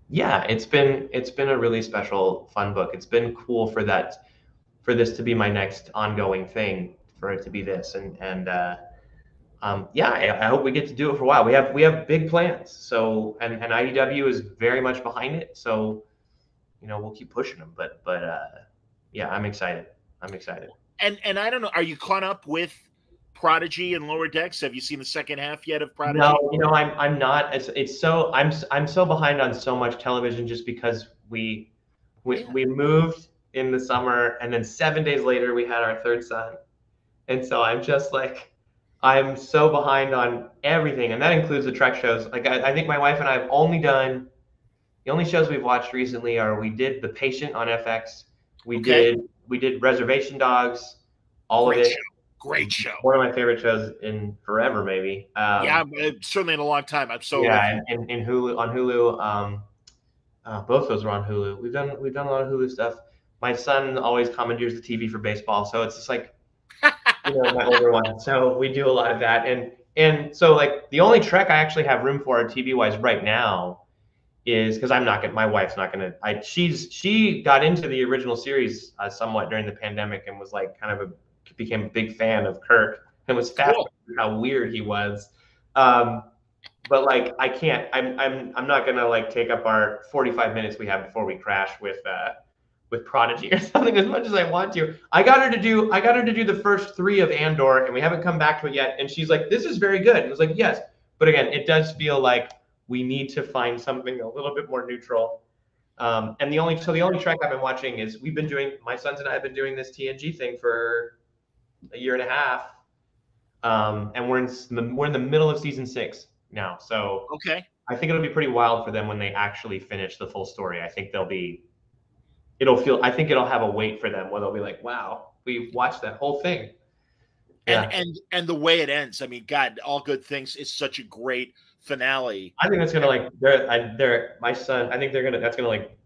Yeah, it's been a really special, fun book. It's been cool for this to be my next ongoing thing, for it to be this, and yeah, I hope we get to do it for a while. We have big plans. So and IDW is very much behind it. So you know, we'll keep pushing them. But yeah, I'm excited. And I don't know, are you caught up with Prodigy and Lower Decks? Have you seen the second half yet of Prodigy? No, you know, I'm not. It's so I'm so behind on so much television, just because we moved in the summer, and then 7 days later we had our third son, and so I'm just like, I'm so behind on everything, and that includes the Trek shows. Like I think my wife and I have only done, the only shows we've watched recently are, we did The Patient on FX, we did Reservation Dogs, all of it. Great show. One of my favorite shows in forever, maybe. Yeah, certainly in a long time. I'm so in Hulu, on Hulu. Both those were on Hulu. We've done a lot of Hulu stuff. My son always commandeers the TV for baseball, so it's just like, you know, my older one. So we do a lot of that, and so like the only Trek I actually have room for TV wise right now is, because my wife's not gonna. She got into the original series somewhat during the pandemic, and was like became a big fan of Kirk, and was fascinated with how weird he was. But like I can't. I'm not gonna like take up our 45 minutes we have before we crash with with Prodigy or something as much as I want to. I got her to do the first 3 of Andor, and we haven't come back to it yet. And she's like, "This is very good." And I was like, "Yes," but again, it does feel like we need to find something a little bit more neutral. And the only Trek I've been watching is my sons and I have been doing this TNG thing for a year and a half, and we're in the middle of season 6 now. So Okay. I think it'll be pretty wild for them when they actually finish the full story. I think I think it'll have a weight for them where they'll be like, wow, we've watched that whole thing. Yeah. And the way it ends, I mean, God, All Good Things is such a great finale. I think that's gonna my son. I think that's gonna like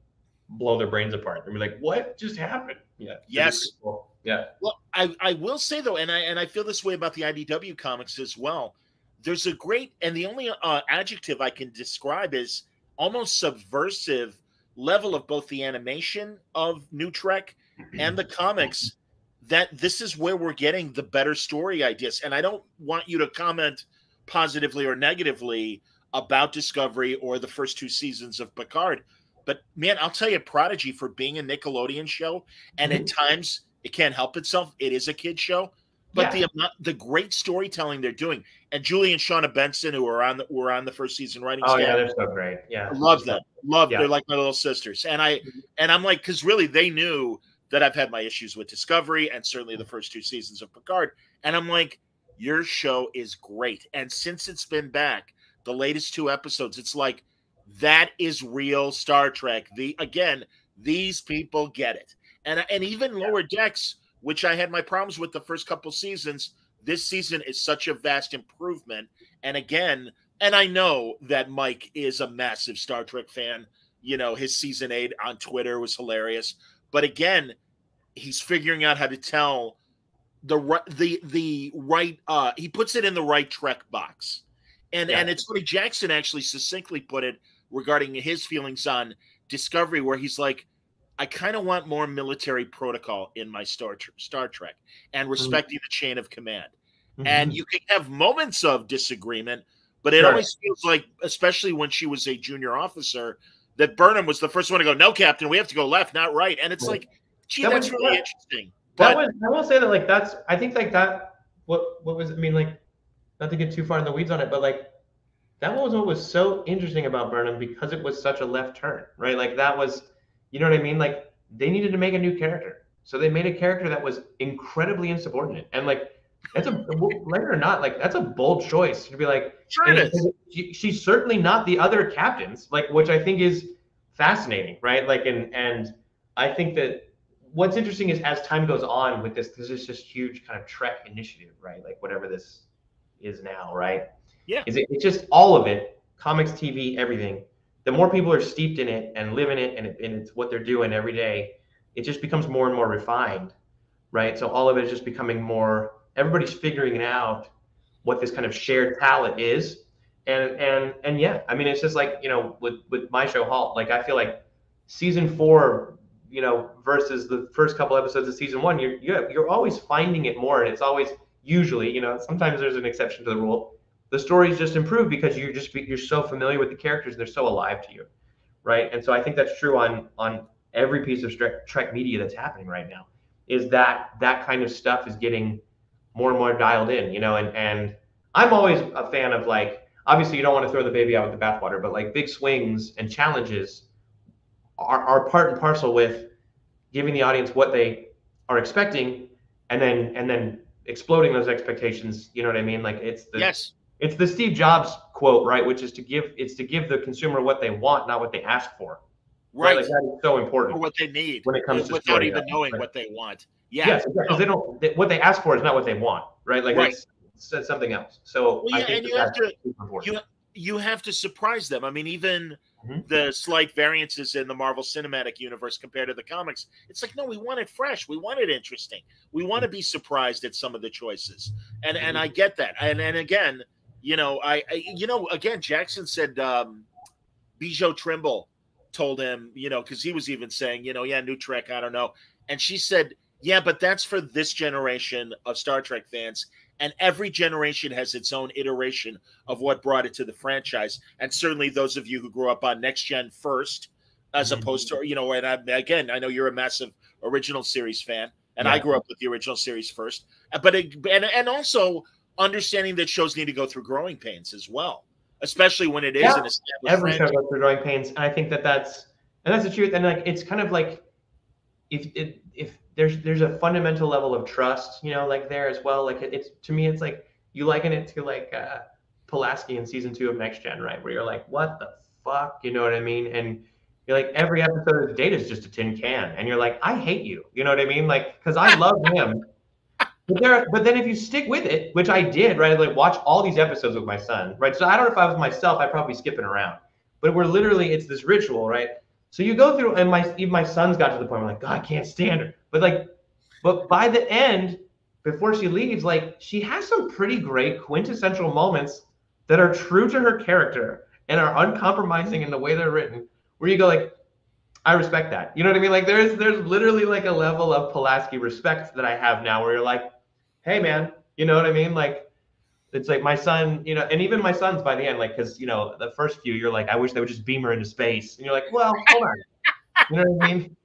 blow their brains apart. They'll be like, what just happened? Yeah. Yes. Cool. Yeah. Well, I will say though, and I feel this way about the IDW comics as well. There's a great, and the only adjective I can describe is almost subversive level of both the animation of New Trek and the comics, that this is where we're getting the better story ideas. And I don't want you to comment positively or negatively about Discovery or the first 2 seasons of Picard, but man, I'll tell you, Prodigy, for being a Nickelodeon show, and at times it can't help itself, it is a kid show, but the great storytelling they're doing, and Julie and Shauna Benson, who were on the first season writing staff. Yeah, they're so great. Yeah, I love them. They're like my little sisters, and I'm like, because really they knew that I've had my issues with Discovery and certainly the first 2 seasons of Picard, and I'm like, your show is great, and since it's been back, the latest 2 episodes, it's like, that is real Star Trek. These people get it, and even Lower Decks, which I had my problems with the first couple seasons, this season is such a vast improvement. And again, and I know that Mike is a massive Star Trek fan. You know, his season 8 on Twitter was hilarious. But again, he's figuring out how to tell the right. He puts it in the right Trek box, and it's funny. Jackson actually succinctly put it regarding his feelings on Discovery, where he's like, I kind of want more military protocol in my Star Trek and respecting the chain of command. And you can have moments of disagreement, but it always feels like, especially when she was a junior officer, that Burnham was the first one to go, no, Captain, we have to go left, not right. And it's like, gee, that's really interesting. But I will say that, like, I think like that, what was, I mean, like, not to get too far in the weeds on it, but like, that was what was so interesting about Burnham, because it was such a left turn, right? Like, that was, you know what I mean? Like, they needed to make a new character. So they made a character that was incredibly insubordinate. And like, that's like it or not, like, that's a bold choice to be like, sure it is. She's certainly not the other captains, like, which I think is fascinating, right? Like, and I think that what's interesting is, as time goes on with this, there's this huge kind of Trek initiative, right? Like, whatever this is now, right? Yeah. It's just all of it, comics, TV, everything. The more people are steeped in it and live in it, and it's what they're doing every day, it just becomes more and more refined, right? So all of it is just becoming more, everybody's figuring out what this kind of shared palette is. And yeah, I mean, it's just like, you know, with my show Halt, like, I feel like season 4, you know, versus the first couple episodes of season 1, you're always finding it more. And it's always, usually, you know, sometimes there's an exception to the rule, the stories just improve because you're so familiar with the characters, they're so alive to you, right? And so I think that's true on every piece of Trek media that's happening right now, is that kind of stuff is getting more and more dialed in, you know. And I'm always a fan of, like, obviously you don't want to throw the baby out with the bathwater, but like, big swings and challenges are part and parcel with giving the audience what they are expecting, and then exploding those expectations. You know what I mean? Like, it's the Steve Jobs quote, right? Which is to give the consumer what they want, not what they ask for. Right. Like, that is so important. Or what they need when it comes to without even knowing what they want. Yeah. Yes, because they don't. What they ask for is not what they want, right? Like, it's something else. So I think you have to surprise them. I mean, even the slight variances in the Marvel Cinematic Universe compared to the comics, it's like, no, we want it fresh. We want it interesting. We want to be surprised at some of the choices. And I get that. And again, you know, again, Jackson said Bijou Trimble told him, you know, because he was even saying, you know, yeah, New Trek, I don't know. And she said, yeah, but that's for this generation of Star Trek fans. And every generation has its own iteration of what brought it to the franchise. And certainly those of you who grew up on Next Gen first, as opposed to, you know, and again, I know you're a massive original series fan, and I grew up with the original series first, but and also understanding that shows need to go through growing pains as well, especially when it is an established every franchise. show goes through growing pains, and I think that's the truth. And like, it's kind of like if there's a fundamental level of trust, you know, like there as well. Like it's to me, it's like you liken it to like Pulaski in season 2 of Next Gen, right? Where you're like, what the fuck, you know what I mean? And you're like, every episode of Data's just a tin can, and you're like, I hate you, you know what I mean? Like, because I love him. But then if you stick with it, which I did, right? Like watch all these episodes with my son, right? So I don't know if I was myself, I'd probably be skipping around. But we're literally, it's this ritual, right? So you go through, and even my son's got to the point where like, God, I can't stand her. But by the end, before she leaves, like she has some pretty great quintessential moments that are true to her character and are uncompromising in the way they're written, where you go like, I respect that. You know what I mean? Like there's literally like a level of Pulaski respect that I have now where you're like, hey man, you know what I mean? Like, it's like my son, you know, and even my son's by the end, like, cause you know, the first few, you're like, I wish they would just beam her into space. And you're like, well, hold on. You know what I mean?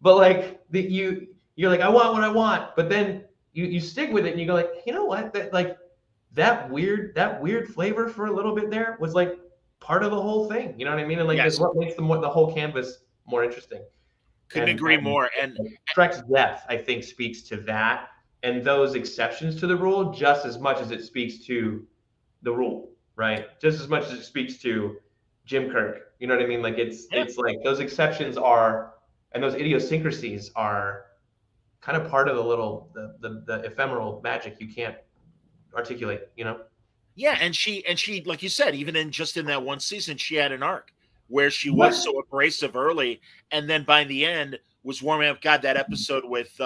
But like you're like, I want what I want. But then you stick with it and you go like, you know what? That weird flavor for a little bit there was like part of the whole thing. You know what I mean? And like, it's what makes the whole canvas more interesting. Couldn't agree more. And Trek's depth, I think, speaks to that. And those exceptions to the rule just as much as it speaks to the rule, right? Just as much as it speaks to Jim Kirk. You know what I mean? Like it's like those exceptions are, and those idiosyncrasies are kind of part of the ephemeral magic you can't articulate, you know? Yeah, and she like you said, even in that one season, she had an arc where she was so abrasive early, and then by the end was warming up. God, that episode with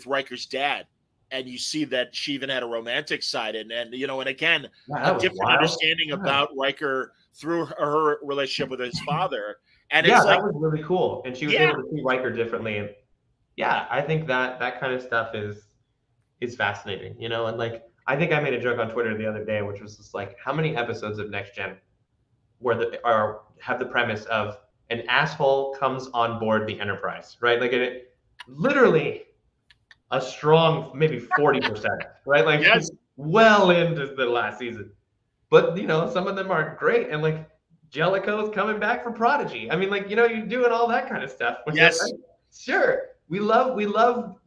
Riker's dad, and you see that she even had a romantic side, and you know, and again, a different understanding about Riker through her relationship with his father. And it's that was really cool, and she was able to see Riker differently. And I think that kind of stuff is fascinating, you know. And like, I think I made a joke on Twitter the other day, which was just like, how many episodes of Next Gen have the premise of an asshole comes on board the Enterprise, right? Like it literally a strong maybe 40%, right? Like well into the last season. But you know, some of them are great, and like Jellicoe's coming back for Prodigy. I mean, like, you know, you're doing all that kind of stuff. Yes. Like, sure. We love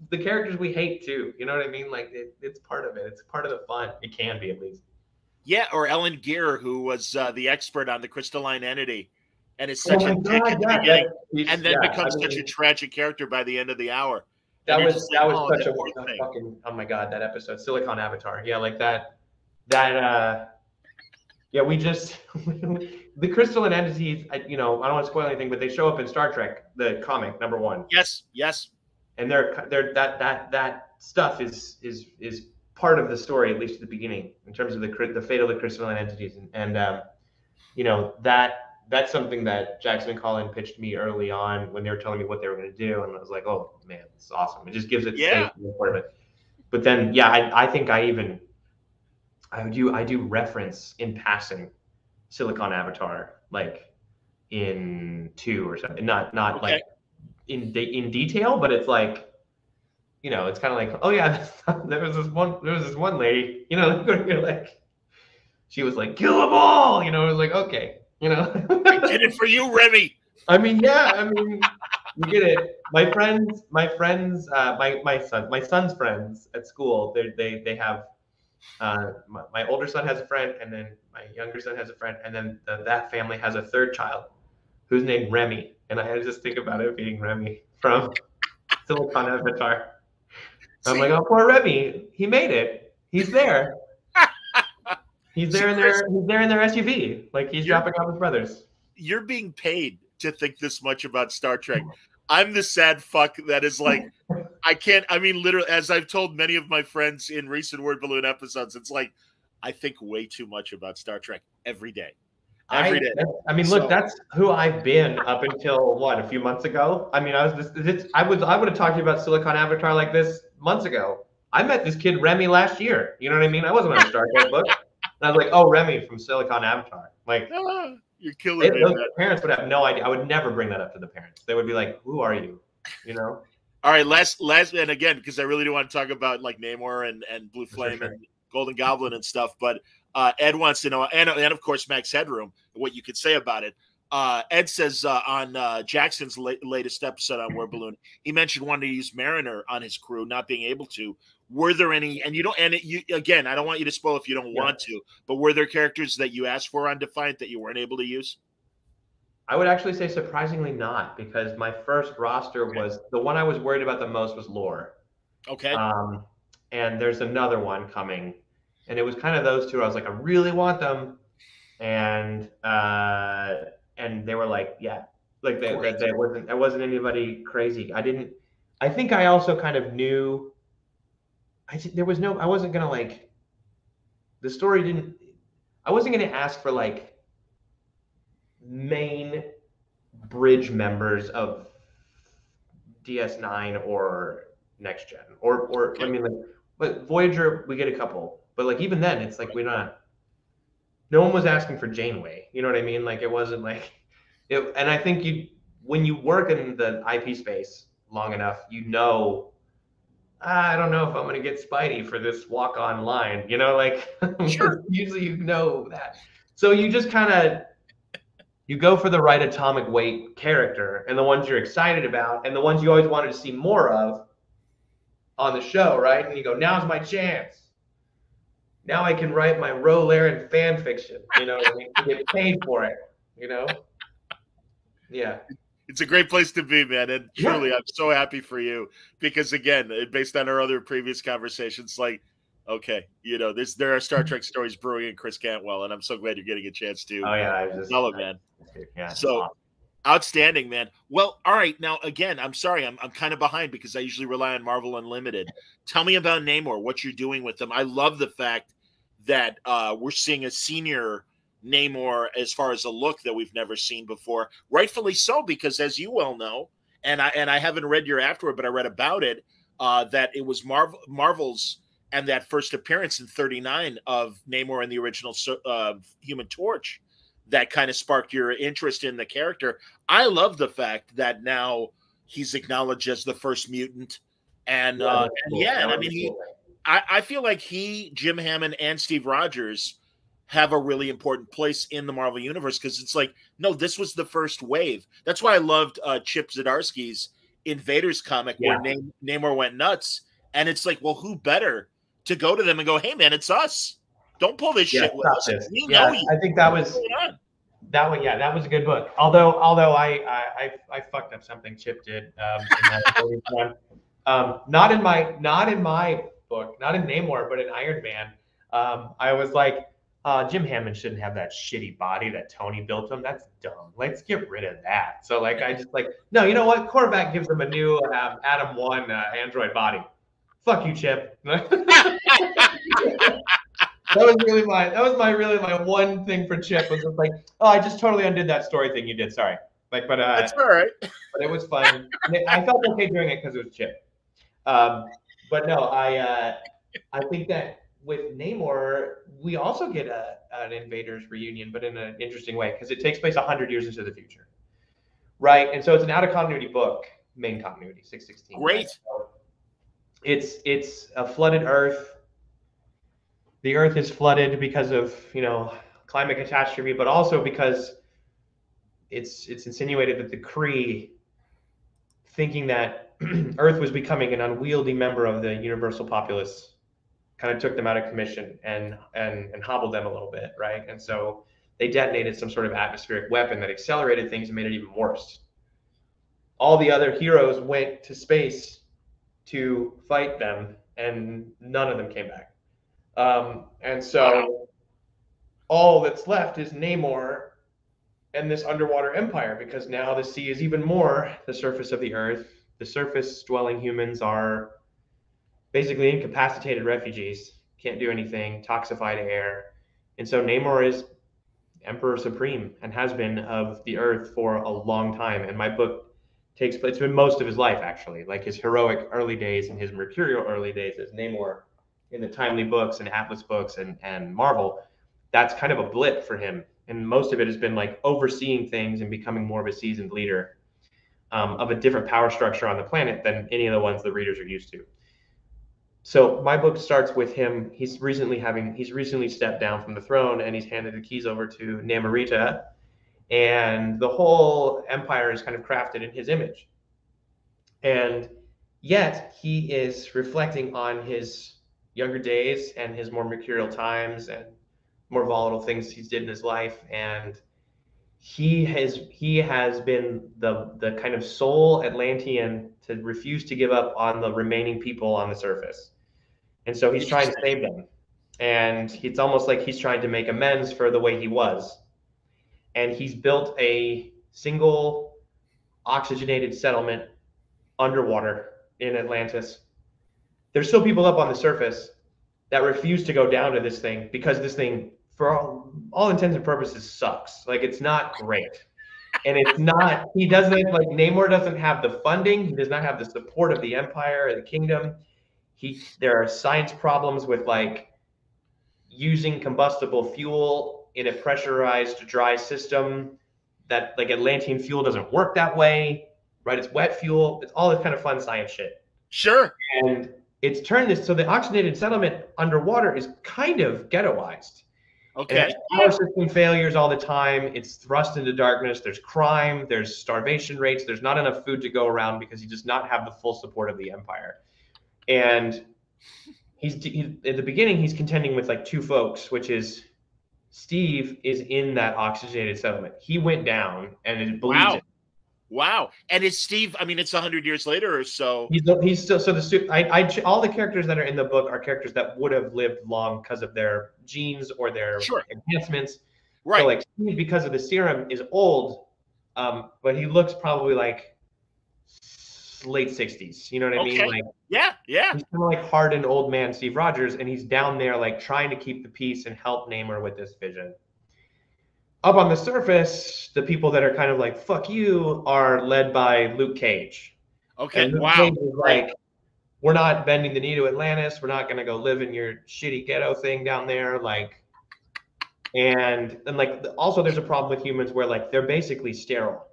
the characters we hate too. You know what I mean? Like it's part of it. It's part of the fun. It can be, at least. Yeah, or Ellen Gear, who was the expert on the crystalline entity, and is such a dick at the beginning, and then becomes such a tragic character by the end of the hour. That was such a fucking, oh my God, that episode, Silicon Avatar. Yeah, like that we just the crystalline entities, you know, I don't want to spoil anything, but they show up in Star Trek, the comic #1. Yes. And they're that stuff is part of the story, at least at the beginning, in terms of the fate of the crystalline entities, and you know, that's something that Jackson and Colin pitched me early on when they were telling me what they were going to do, and I was like, oh man, this is awesome. It just gives it space to be part of it. But then I think I do reference in passing Silicon Avatar, like in 2 or something, not like in detail, but it's like, you know, it's kind of like, oh yeah, there was this one lady, you know, like she was like, kill them all, you know. It was like, okay, you know. I did it for you, Remy. I mean, you get it. My son's friends at school, they have, my older son has a friend, and then my younger son has a friend, and then that family has a third child who's named Remy. And I just think about it being Remy from Silicon Avatar. I'm like, oh, poor Remy. He made it. He's there. He's there in their SUV. Like, he's dropping off his brothers. You're being paid to think this much about Star Trek. I'm the sad fuck that is like, I mean, literally, as I've told many of my friends in recent Word Balloon episodes, it's like, I think way too much about Star Trek every day. I mean, look, that's who I've been up until a few months ago. I mean, I would have talked to you about Silicon Avatar like this months ago. I met this kid Remy last year. You know what I mean? I wasn't on a Star Trek book. And I was like, oh, Remy from Silicon Avatar. Like, You're killing it, Those man. parents would have no idea. I would never bring that up to the parents. They would be like, "Who are you?" You know. All right, last, and again, because I really do want to talk about like Namor and Blue Flame sure. and Golden Goblin and stuff, but Ed wants to know, and of course Max Headroom, what you could say about it. Ed says on Jackson's latest episode on War Balloon, he mentioned wanting to use Mariner on his crew, not being able to. Were there any? And you don't. And you again, I don't want you to spoil if you don't want to. But were there characters that you asked for on Defiant that you weren't able to use? I would actually say surprisingly not, because my first roster was the one I was worried about the most was Lore. Okay. And there's another one coming, and it was kind of those two. I was like, I really want them, and they were like, yeah, like it wasn't anybody crazy. I think I also kind of knew. I wasn't gonna like. The story didn't. I wasn't gonna ask for like main bridge members of DS9 or Next Gen or I mean, like, but Voyager we get a couple, but like even then it's like no one was asking for Janeway, you know what I mean? Like it wasn't like it. And I think when you work in the IP space long enough, I don't know if I'm going to get Spidey for this walk-on line, you know, like sure. Usually you know that. So you just kind of, you go for the right atomic weight character and the ones you're excited about and the ones you always wanted to see more of on the show, right? And you go, now's my chance. Now I can write my Ro Laren fan fiction, you know, and get paid for it, you know? Yeah. It's a great place to be, man. And truly, I'm so happy for you because, again, based on our other previous conversations, like, okay, you know, there are Star Trek stories brewing in Chris Cantwell, and I'm so glad you're getting a chance to tell it, man. Yeah, so awesome. Outstanding, man. Well, all right. Now, again, I'm sorry. I'm kind of behind because I usually rely on Marvel Unlimited. Tell me about Namor, what you're doing with them. I love the fact that we're seeing a senior Namor as far as a look that we've never seen before. Rightfully so, because as you well know, and I haven't read your afterward, but I read about it, that it was Marvel's and that first appearance in 39 of Namor in the original Human Torch that kind of sparked your interest in the character. I love the fact that now he's acknowledged as the first mutant. And I mean, I feel like Jim Hammond and Steve Rogers have a really important place in the Marvel Universe because it's like, no, this was the first wave. That's why I loved Chip Zdarsky's Invaders comic where Namor went nuts. And it's like, well, who better to go to them and go, hey, man, it's us. Don't pull this shit with us. We know you. I think that was that one. Yeah, that was a good book. Although I fucked up something Chip did in that not in my book, not in Namor, but in Iron Man. I was like, Jim Hammond shouldn't have that shitty body that Tony built him. That's dumb. Let's get rid of that. So like, I just like, no, you know what? Korvac gives him a new Adam 1 android body. Fuck you, Chip. That was really my one thing for Chip was just like, oh, I just totally undid that story thing you did. Sorry. Like, but that's all right. But it was fun. I felt okay doing it because it was Chip. But no, I think that with Namor, we also get an Invaders reunion, but in an interesting way because it takes place 100 years into the future, right? And so it's an out of continuity book, main continuity, 616. Great. So it's a flooded Earth. The Earth is flooded because of climate catastrophe, but also because it's insinuated that the Kree, thinking that Earth was becoming an unwieldy member of the universal populace, kind of took them out of commission and hobbled them a little bit, right? And so they detonated some sort of atmospheric weapon that accelerated things and made it even worse. All the other heroes went to space to fight them, and none of them came back. And so all that's left is Namor and this underwater empire, because now the sea is even more the surface of the Earth. The surface-dwelling humans are basically incapacitated refugees, can't do anything, toxified air. And so Namor is Emperor Supreme and has been of the Earth for a long time. And my book takes place, it's been most of his life, actually, like his heroic early days and his mercurial early days as Namor in the Timely books and Atlas books and Marvel. that's kind of a blip for him. And most of it has been like overseeing things and becoming more of a seasoned leader of a different power structure on the planet than any of the ones the readers are used to. So my book starts with him. He's recently stepped down from the throne, and he's handed the keys over to Namorita, and the whole empire is kind of crafted in his image. And yet he is reflecting on his younger days and his more mercurial times and more volatile things he's did in his life. And he has been the kind of sole Atlantean to refuse to give up on the remaining people on the surface. And so he's trying to save them. And it's almost like he's trying to make amends for the way he was. And he's built a single oxygenated settlement underwater in Atlantis. There's still people up on the surface that refuse to go down to this thing because this thing, for all intents and purposes, sucks. Like, it's not great. And it's not, he doesn't, like, Namor doesn't have the funding. He does not have the support of the Empire or the Kingdom. There are science problems with, like, using combustible fuel in a pressurized dry system that, like, Atlantean fuel doesn't work that way, right? It's wet fuel. It's all this kind of fun science shit. Sure. And it's turned this, so the oxygenated settlement underwater is kind of ghettoized. Okay. Power system failures all the time. It's thrust into darkness. There's crime. There's starvation rates. There's not enough food to go around because he does not have the full support of the Empire. And he's at the beginning, he's contending with like two folks, which is Steve is in that oxygenated settlement. He went down and it believes it. Wow. And is Steve, I mean, it's 100 years later or so. He's still, so all the characters that are in the book are characters that would have lived long because of their genes or their enhancements. Right. So like Steve, because of the serum, is old, but he looks probably like late 60s. You know what I mean? Like, yeah. He's kind of like hardened old man Steve Rogers, and he's down there like trying to keep the peace and help Namor with this vision. Up on the surface, the people that are kind of like, fuck you, are led by Luke Cage. Okay, and Luke Cage is like, we're not bending the knee to Atlantis. We're not going to go live in your shitty ghetto thing down there. Like, and like, also there's a problem with humans where like, they're basically sterile.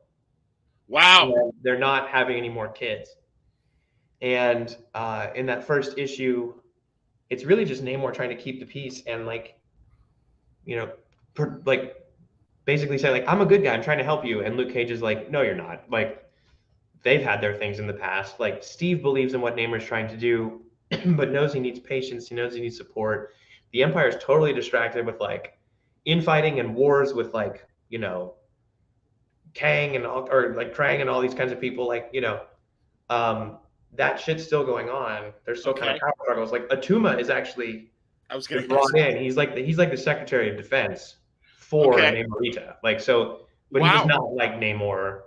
Wow. And they're not having any more kids. And in that first issue, it's really just Namor trying to keep the peace and like, you know, like, basically say like, I'm a good guy, I'm trying to help you. And Luke Cage is like, no, you're not. Like, they've had their things in the past. Like, Steve believes in what Namor's trying to do, but knows he needs patience. He knows he needs support. The Empire is totally distracted with like infighting and wars with like, you know, Kang and all, or like Krang and all these kinds of people. Like, you know, that shit's still going on. There's still kind of power struggles. Like Atuma is actually brought in. He's like the Secretary of Defense for Namorita. Like, so, but he does not like Namor.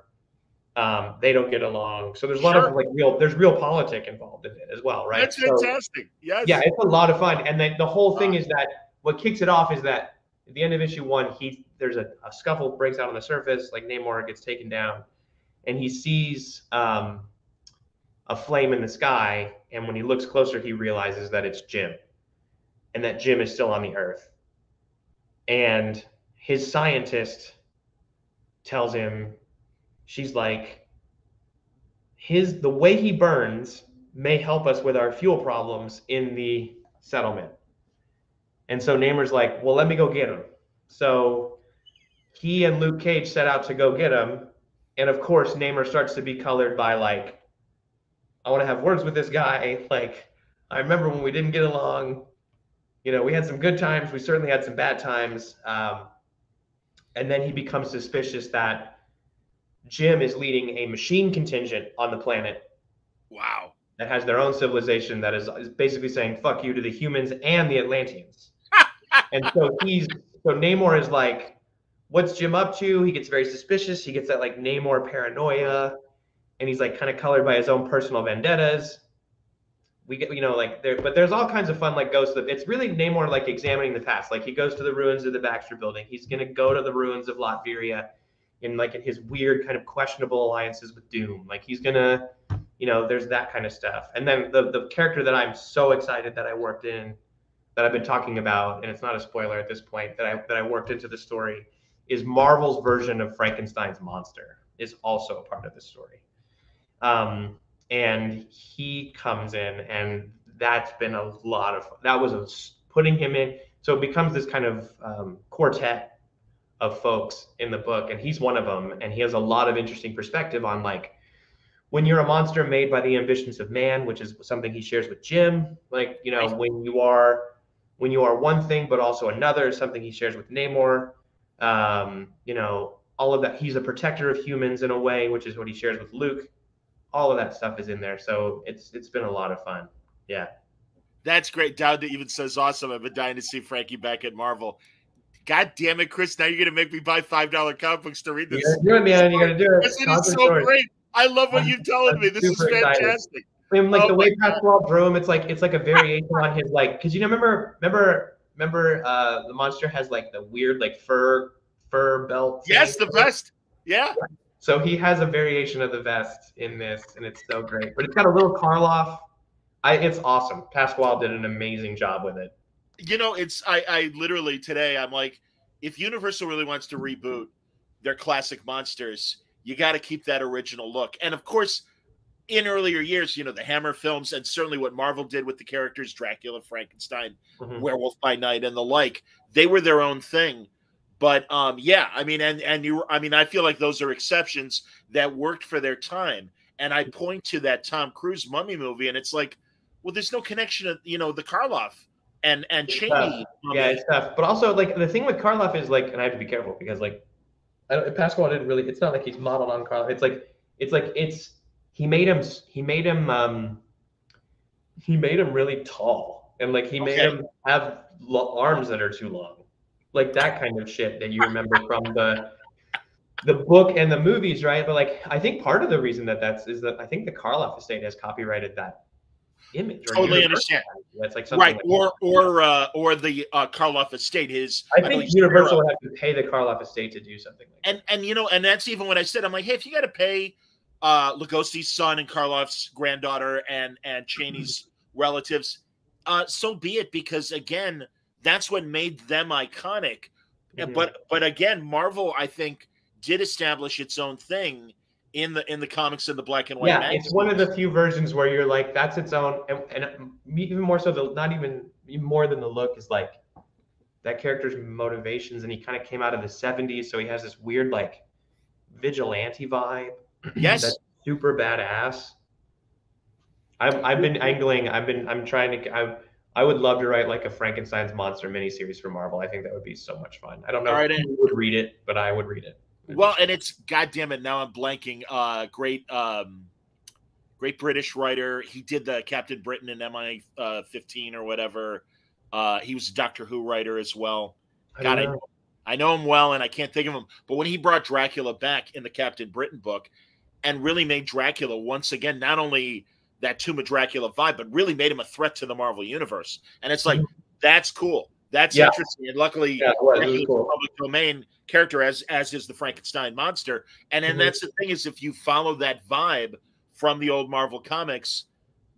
They don't get along. So there's a lot of like real politic involved in it as well, right? That's fantastic. Yes. Yeah, it's a lot of fun. And then the whole thing is that what kicks it off is that at the end of issue 1, there's a scuffle breaks out on the surface, like Namor gets taken down, and he sees a flame in the sky, and when he looks closer, he realizes that it's Jim, and that Jim is still on the Earth. And his scientist tells him, she's like, the way he burns may help us with our fuel problems in the settlement. And so Namor's like, well, let me go get him. So he and Luke Cage set out to go get him. And of course, Namor starts to be colored by like, I want to have words with this guy. Like, I remember when we didn't get along, you know, we had some good times. We certainly had some bad times. And then he becomes suspicious that Jim is leading a machine contingent on the planet. Wow. That has their own civilization that is basically saying, fuck you to the humans and the Atlanteans. And so Namor is like, what's Jim up to? He gets very suspicious. He gets that like Namor paranoia. And he's like kind of colored by his own personal vendettas. We get, you know, like but there's all kinds of fun, like ghosts. It's really Namor like examining the past. Like he goes to the ruins of the Baxter Building. He's going to go to the ruins of Latveria in his weird kind of questionable alliances with Doom. Like he's going to, you know, there's that kind of stuff. And then the character that I'm so excited that I worked in that I've been talking about, and it's not a spoiler at this point, that I worked into the story, is Marvel's version of Frankenstein's monster is also a part of the story. And he comes in, and that's been a lot of putting him in. So it becomes this kind of quartet of folks in the book, and he's one of them, and he has a lot of interesting perspective on like when you're a monster made by the ambitions of man, which is something he shares with Jim. Like, you know, when you are one thing but also another, something he shares with Namor. You know, all of that. He's a protector of humans in a way, which is what he shares with Luke. All of that stuff is in there, so it's been a lot of fun. Yeah, that's great. Dowd even says, "Awesome! I've been dying to see Frankie back at Marvel." God damn it, Chris! Now you're gonna make me buy $5 comic books to read this. You gotta do it, man. You gotta do it. This is so great. I love what you're telling me. This is fantastic. I mean, like the way Pasquale drew him, it's like a variation on his like, because you know, remember, the monster has like the weird like fur belt. Yes, the vest. Yeah. So he has a variation of the vest in this, and it's so great. But it's got a little Karloff. It's awesome. Pasquale did an amazing job with it. You know, I literally today I'm like, if Universal really wants to reboot their classic monsters, you got to keep that original look. And of course, in earlier years, you know, the Hammer films and certainly what Marvel did with the characters, Dracula, Frankenstein, Werewolf by Night, and the like, they were their own thing. But yeah, I mean, I feel like those are exceptions that worked for their time. And I point to that Tom Cruise Mummy movie, and it's like, well, there's no connection, you know, the Karloff and Cheney. Yeah, it's tough. But also, like, the thing with Karloff is like, and I have to be careful because like, Pasquale didn't really. It's not like he's modeled on Karloff. He made him really tall, and like he made him have arms that are too long. Like that kind of shit that you remember from the book and the movies, right? But like, I think part of the reason is that I think the Karloff estate has copyrighted that image. Totally understand. That's like something right, or the Karloff estate is. I think Universal would have to pay the Karloff estate to do something like that. And you know, and that's even what I said. I'm like, hey, if you got to pay Lugosi's son and Karloff's granddaughter and Cheney's relatives, so be it. Because again, that's what made them iconic. But again, Marvel, I think, did establish its own thing in the comics and the black and white. Yeah, it's one of the few versions where you're like, that's its own, and even more so, not even more than the look is like that character's motivations, and he kind of came out of the 70s, so he has this weird like vigilante vibe. Yes, that's super badass. I've been angling. I'm trying to. I would love to write like a Frankenstein's monster miniseries for Marvel. I think that would be so much fun. I don't know who would read it, but I would read it. Well, and it's, goddamn it, now I'm blanking. Great British writer. He did the Captain Britain in MI15 or whatever. He was a Doctor Who writer as well. I know him well, and I can't think of him. But when he brought Dracula back in the Captain Britain book and really made Dracula once again, not only that Tomb of Dracula vibe, but really made him a threat to the Marvel Universe. And it's like, that's cool. That's interesting. And luckily, he's a public domain character, as is the Frankenstein monster. And then that's the thing, is if you follow that vibe from the old Marvel comics,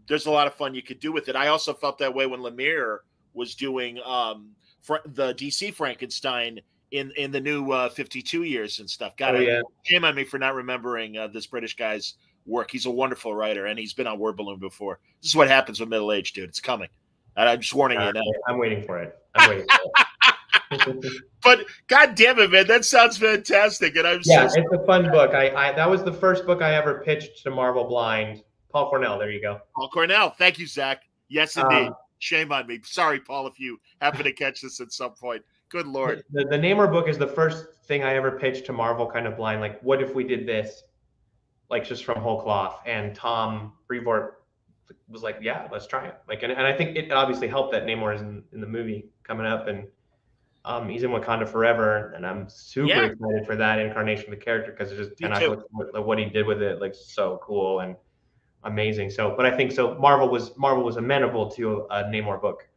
there's a lot of fun you could do with it. I also felt that way when Lemire was doing the DC Frankenstein in the new 52 years and stuff. God, shame on me for not remembering this British guy's work. He's a wonderful writer, and he's been on Word Balloon before. This is what happens with middle age, dude. It's coming. I'm just warning you now. I'm waiting for it. But God damn it, man, that sounds fantastic. And it's a fun book. That was the first book I ever pitched to Marvel blind. Paul Cornell, there you go. Paul Cornell. Thank you, Zach. Yes, indeed. Shame on me. Sorry, Paul, if you happen to catch this at some point. Good Lord. The Namor book is the first thing I ever pitched to Marvel kind of blind. Like, what if we did this? Like, just from whole cloth. And Tom Brevoort was like, yeah, let's try it. Like, and I think it obviously helped that Namor is in the movie coming up, and he's in Wakanda Forever, and I'm super excited for that incarnation of the character, because it's just, and I looked at what he did with it, like, so cool and amazing. So, but I think so Marvel was amenable to a Namor book,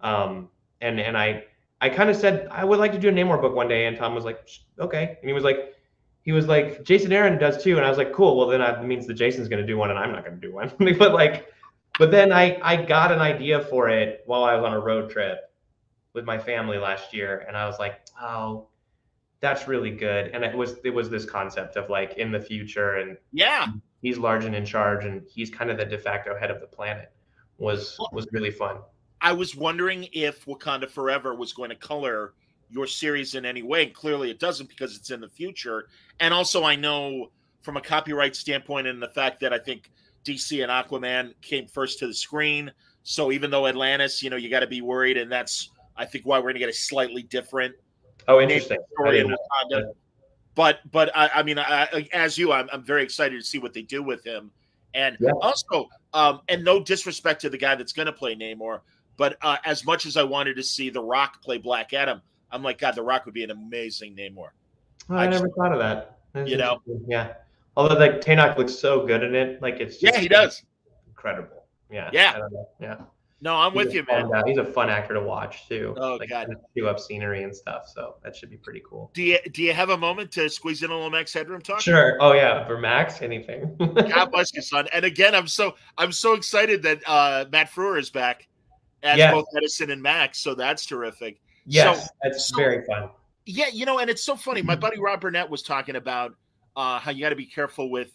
and I kind of said I would like to do a Namor book one day, and Tom was like, okay, and he was like Jason Aaron does too, and I was like, cool, well then that means that Jason's going to do one and I'm not going to do one. But like, But then I got an idea for it while I was on a road trip with my family last year, and I was like, oh, that's really good. And it was this concept of like in the future, and Yeah. he's large and in charge, and he's kind of the de facto head of the planet. Was really fun. I was wondering if Wakanda Forever was going to color your series in any way. And clearly it doesn't, because it's in the future. And also I know from a copyright standpoint, and the fact that I think DC and Aquaman came first to the screen. So even though Atlantis, you know, you got to be worried. And that's, I think, why we're going to get a slightly different interesting story in Wakanda. But I mean, as you, I'm very excited to see what they do with him. And also, and no disrespect to the guy that's going to play Namor, but as much as I wanted to see The Rock play Black Adam, I'm like, God, The Rock would be an amazing Namor. I never thought of that. That's you know, yeah. Although like Tanoch looks so good in it, like it's just he does incredible. Yeah, yeah. Yeah. No, I'm with you, man. He's a fun actor to watch too. Oh like, God, do up scenery and stuff. So that should be pretty cool. Do you have a moment to squeeze in a little Max Headroom talk? Sure. Oh yeah, for Max, anything. God bless you, son. And again, I'm so excited that Matt Frewer is back as both Edison and Max. So that's terrific. Yes, that's very fun. Yeah, you know, and it's so funny. My buddy Rob Burnett was talking about how you got to be careful with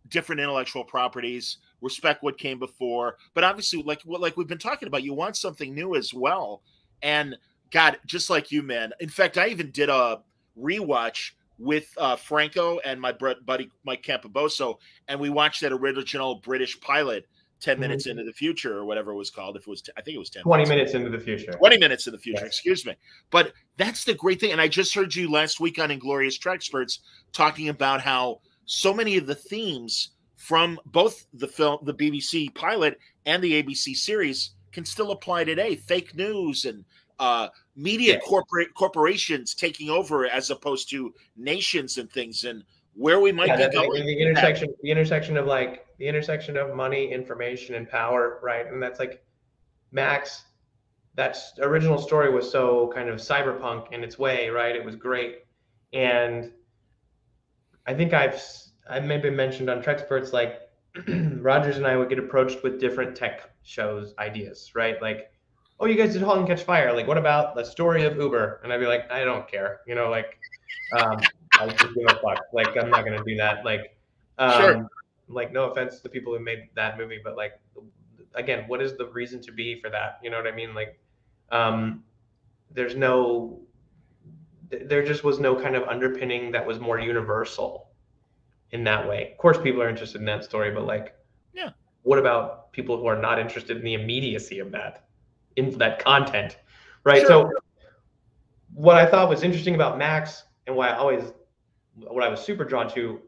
different intellectual properties, respect what came before, but obviously, like we've been talking about, you want something new as well. And God, just like you, man. In fact, I even did a rewatch with Franco and my buddy Mike Campoboso, and we watched that original British pilot 10 minutes into the future, or whatever it was called. If it was, I think it was 20 minutes into the future. 20 minutes in the future, excuse me. But that's the great thing. And I just heard you last week on Inglorious Treksperts talking about how so many of the themes from both the film, the BBC pilot, and the ABC series can still apply today. Fake news and media corporations taking over as opposed to nations and things, and where we might be going. The intersection of money, information, and power, right? And that's like Max. That original story was so kind of cyberpunk in its way, right? It was great, and I think I've maybe mentioned on Treksperts, like Rogers and I would get approached with different tech shows ideas, right? Like, oh, you guys did *Halt and Catch Fire*. Like, what about the story of Uber? And I'd be like, I don't care, you know, like, I just give a fuck. Like, I'm not gonna do that. Like, sure. Like, no offense to the people who made that movie, but like, again, what is the reason to be for that? You know what I mean? Like, there just was no kind of underpinning that was more universal in that way. Of course, people are interested in that story, but like, what about people who are not interested in the immediacy of that, in that content, right? Sure. So what I thought was interesting about Max, and what I was super drawn to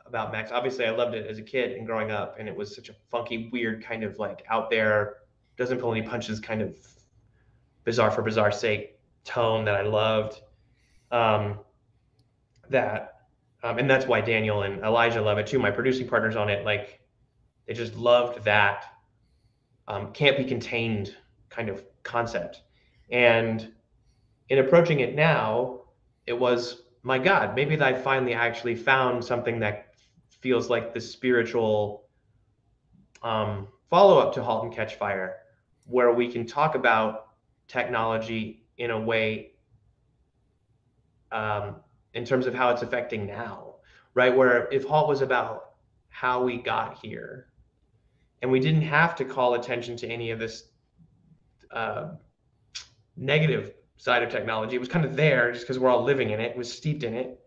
about Max, obviously I loved it as a kid and growing up, and it was such a funky, weird kind of like out there, doesn't pull any punches, kind of bizarre for bizarre sake tone that I loved. And that's why Daniel and Elijah love it too. My producing partners on it, like, they just loved that can't be contained kind of concept. And in approaching it now, it was, my God, maybe I finally actually found something that feels like the spiritual follow-up to *Halt and Catch Fire*, where we can talk about technology in a way in terms of how it's affecting now, right? Where if *Halt was about how we got here, and we didn't have to call attention to any of this negative side of technology, it was kind of there just because we're all living in it, was steeped in it.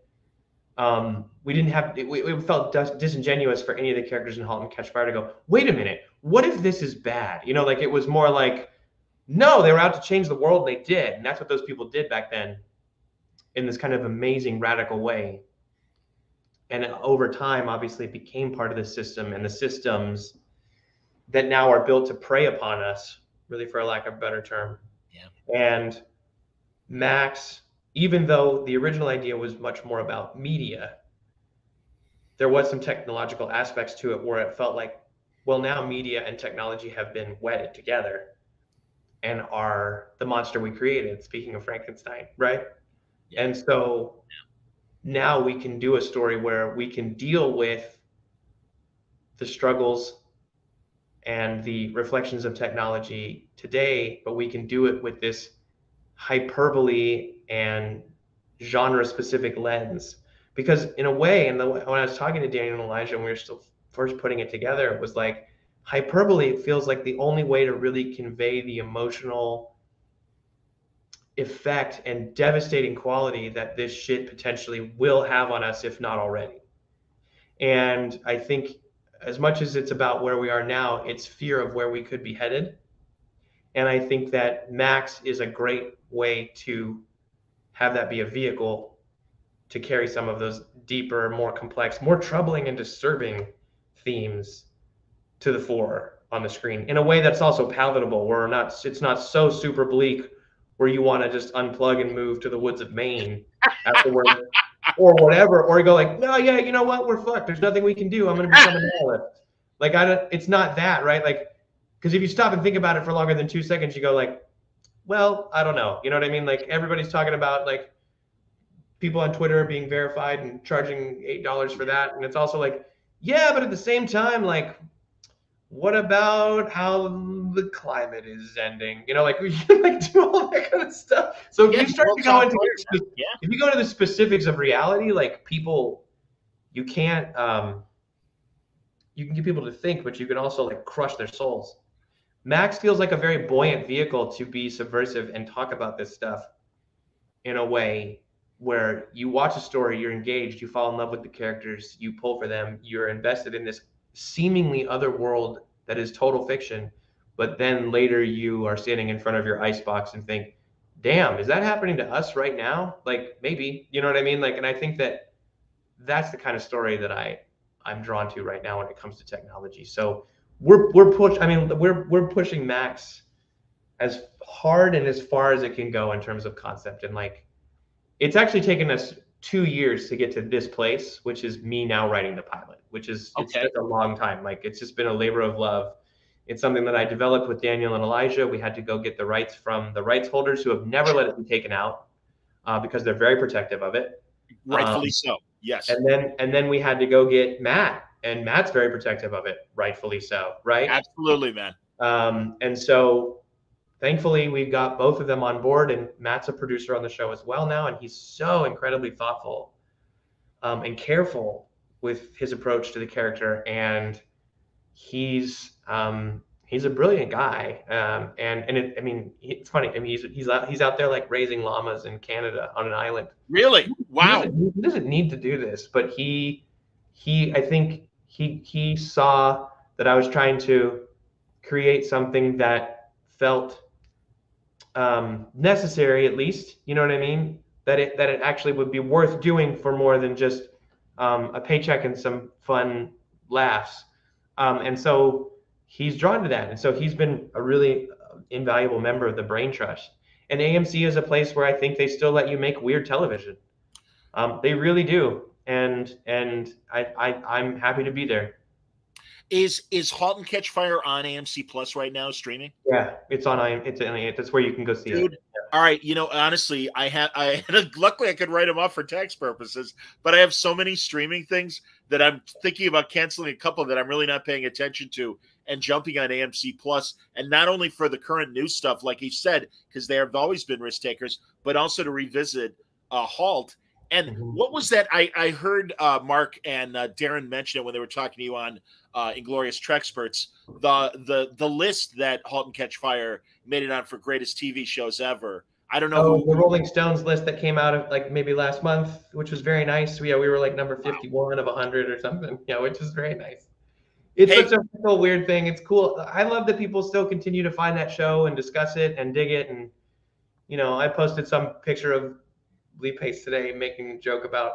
We didn't have, it felt disingenuous for any of the characters in *Halt and Catch Fire* to go, wait a minute, what if this is bad? You know, like, it was more like, no, they were out to change the world, and they did. And that's what those people did back then in this kind of amazing, radical way. And over time, obviously, it became part of the system, and the systems that now are built to prey upon us, really, for a lack of a better term. Yeah. And Max, even though the original idea was much more about media, there was some technological aspects to it where it felt like, well, now media and technology have been wedded together and are the monster we created, speaking of Frankenstein, right? Yeah. And so now we can do a story where we can deal with the struggles and the reflections of technology today, but we can do it with this hyperbole and genre-specific lens. Because in a way, when I was talking to Daniel and Elijah, and we were still first putting it together, it was like hyperbole feels like the only way to really convey the emotional effect and devastating quality that this shit potentially will have on us, if not already. And I think as much as it's about where we are now, it's fear of where we could be headed. And I think that Max is a great way to have that be a vehicle to carry some of those deeper, more complex, more troubling and disturbing themes to the fore on the screen in a way that's also palatable, where it's not so super bleak where you want to just unplug and move to the woods of Maine afterward or whatever, or you go like, no, yeah, you know what, we're fucked. There's nothing we can do. I'm going to become an nihilist. Like, it's not that, right? Like, because if you stop and think about it for longer than 2 seconds, you go like, well, I don't know. You know what I mean? Like, everybody's talking about like people on Twitter being verified and charging $8 for that. And it's also like, yeah, but at the same time, like, what about how the climate is ending? You know, like we can like do all that kind of stuff. So if you start to go into if you go into the specifics of reality, like people, you can't you can get people to think, but you can also like crush their souls. Max feels like a very buoyant vehicle to be subversive and talk about this stuff in a way where you watch a story, you're engaged, you fall in love with the characters, you pull for them, you're invested in this seemingly other world that is total fiction, but then later you are standing in front of your icebox and think, damn, is that happening to us right now? Like, maybe, you know what I mean? Like, and I think that that's the kind of story that I'm drawn to right now when it comes to technology. So we're pushing Max as hard and as far as it can go in terms of concept. And like, it's actually taken us 2 years to get to this place, which is me now writing the pilot, which is it's just a long time. Like, it's just been a labor of love. It's something that I developed with Daniel and Elijah. We had to go get the rights from the rights holders who have never let it be taken out because they're very protective of it. Rightfully so. Yes. And then we had to go get Matt, and Matt's very protective of it. Rightfully so. Right. Absolutely, man. And so thankfully, we've got both of them on board, and Matt's a producer on the show as well now, and he's so incredibly thoughtful and careful with his approach to the character, and he's a brilliant guy. It's funny. I mean, he's out there like raising llamas in Canada on an island. Really? Wow. He doesn't need to do this, but I think he saw that I was trying to create something that felt necessary, at least, you know what I mean? That it actually would be worth doing for more than just a paycheck and some fun laughs. And so he's drawn to that. And so he's been a really invaluable member of the Brain Trust. And AMC is a place where I think they still let you make weird television. They really do. And I'm happy to be there. Is *Halt and Catch Fire* on AMC Plus right now, streaming? Yeah, it's on. That's where you can go see it. Yeah. All right. You know, honestly, luckily I could write them off for tax purposes, but I have so many streaming things that I'm thinking about canceling a couple that I'm really not paying attention to and jumping on AMC Plus, and not only for the current new stuff, like you said, because they have always been risk takers, but also to revisit *Halt*. And what was that? I heard Mark and Darren mention it when they were talking to you on Inglorious Trexperts. The list that *Halt and Catch Fire* made it on for greatest TV shows ever. I don't know. The Rolling Stones list that came out of like maybe last month, which was very nice. Yeah, we were like number 51 of 100 or something. Yeah, which is very nice. It's such a cool, weird thing. It's cool. I love that people still continue to find that show and discuss it and dig it. And you know, I posted some picture of Lee Pace today making a joke about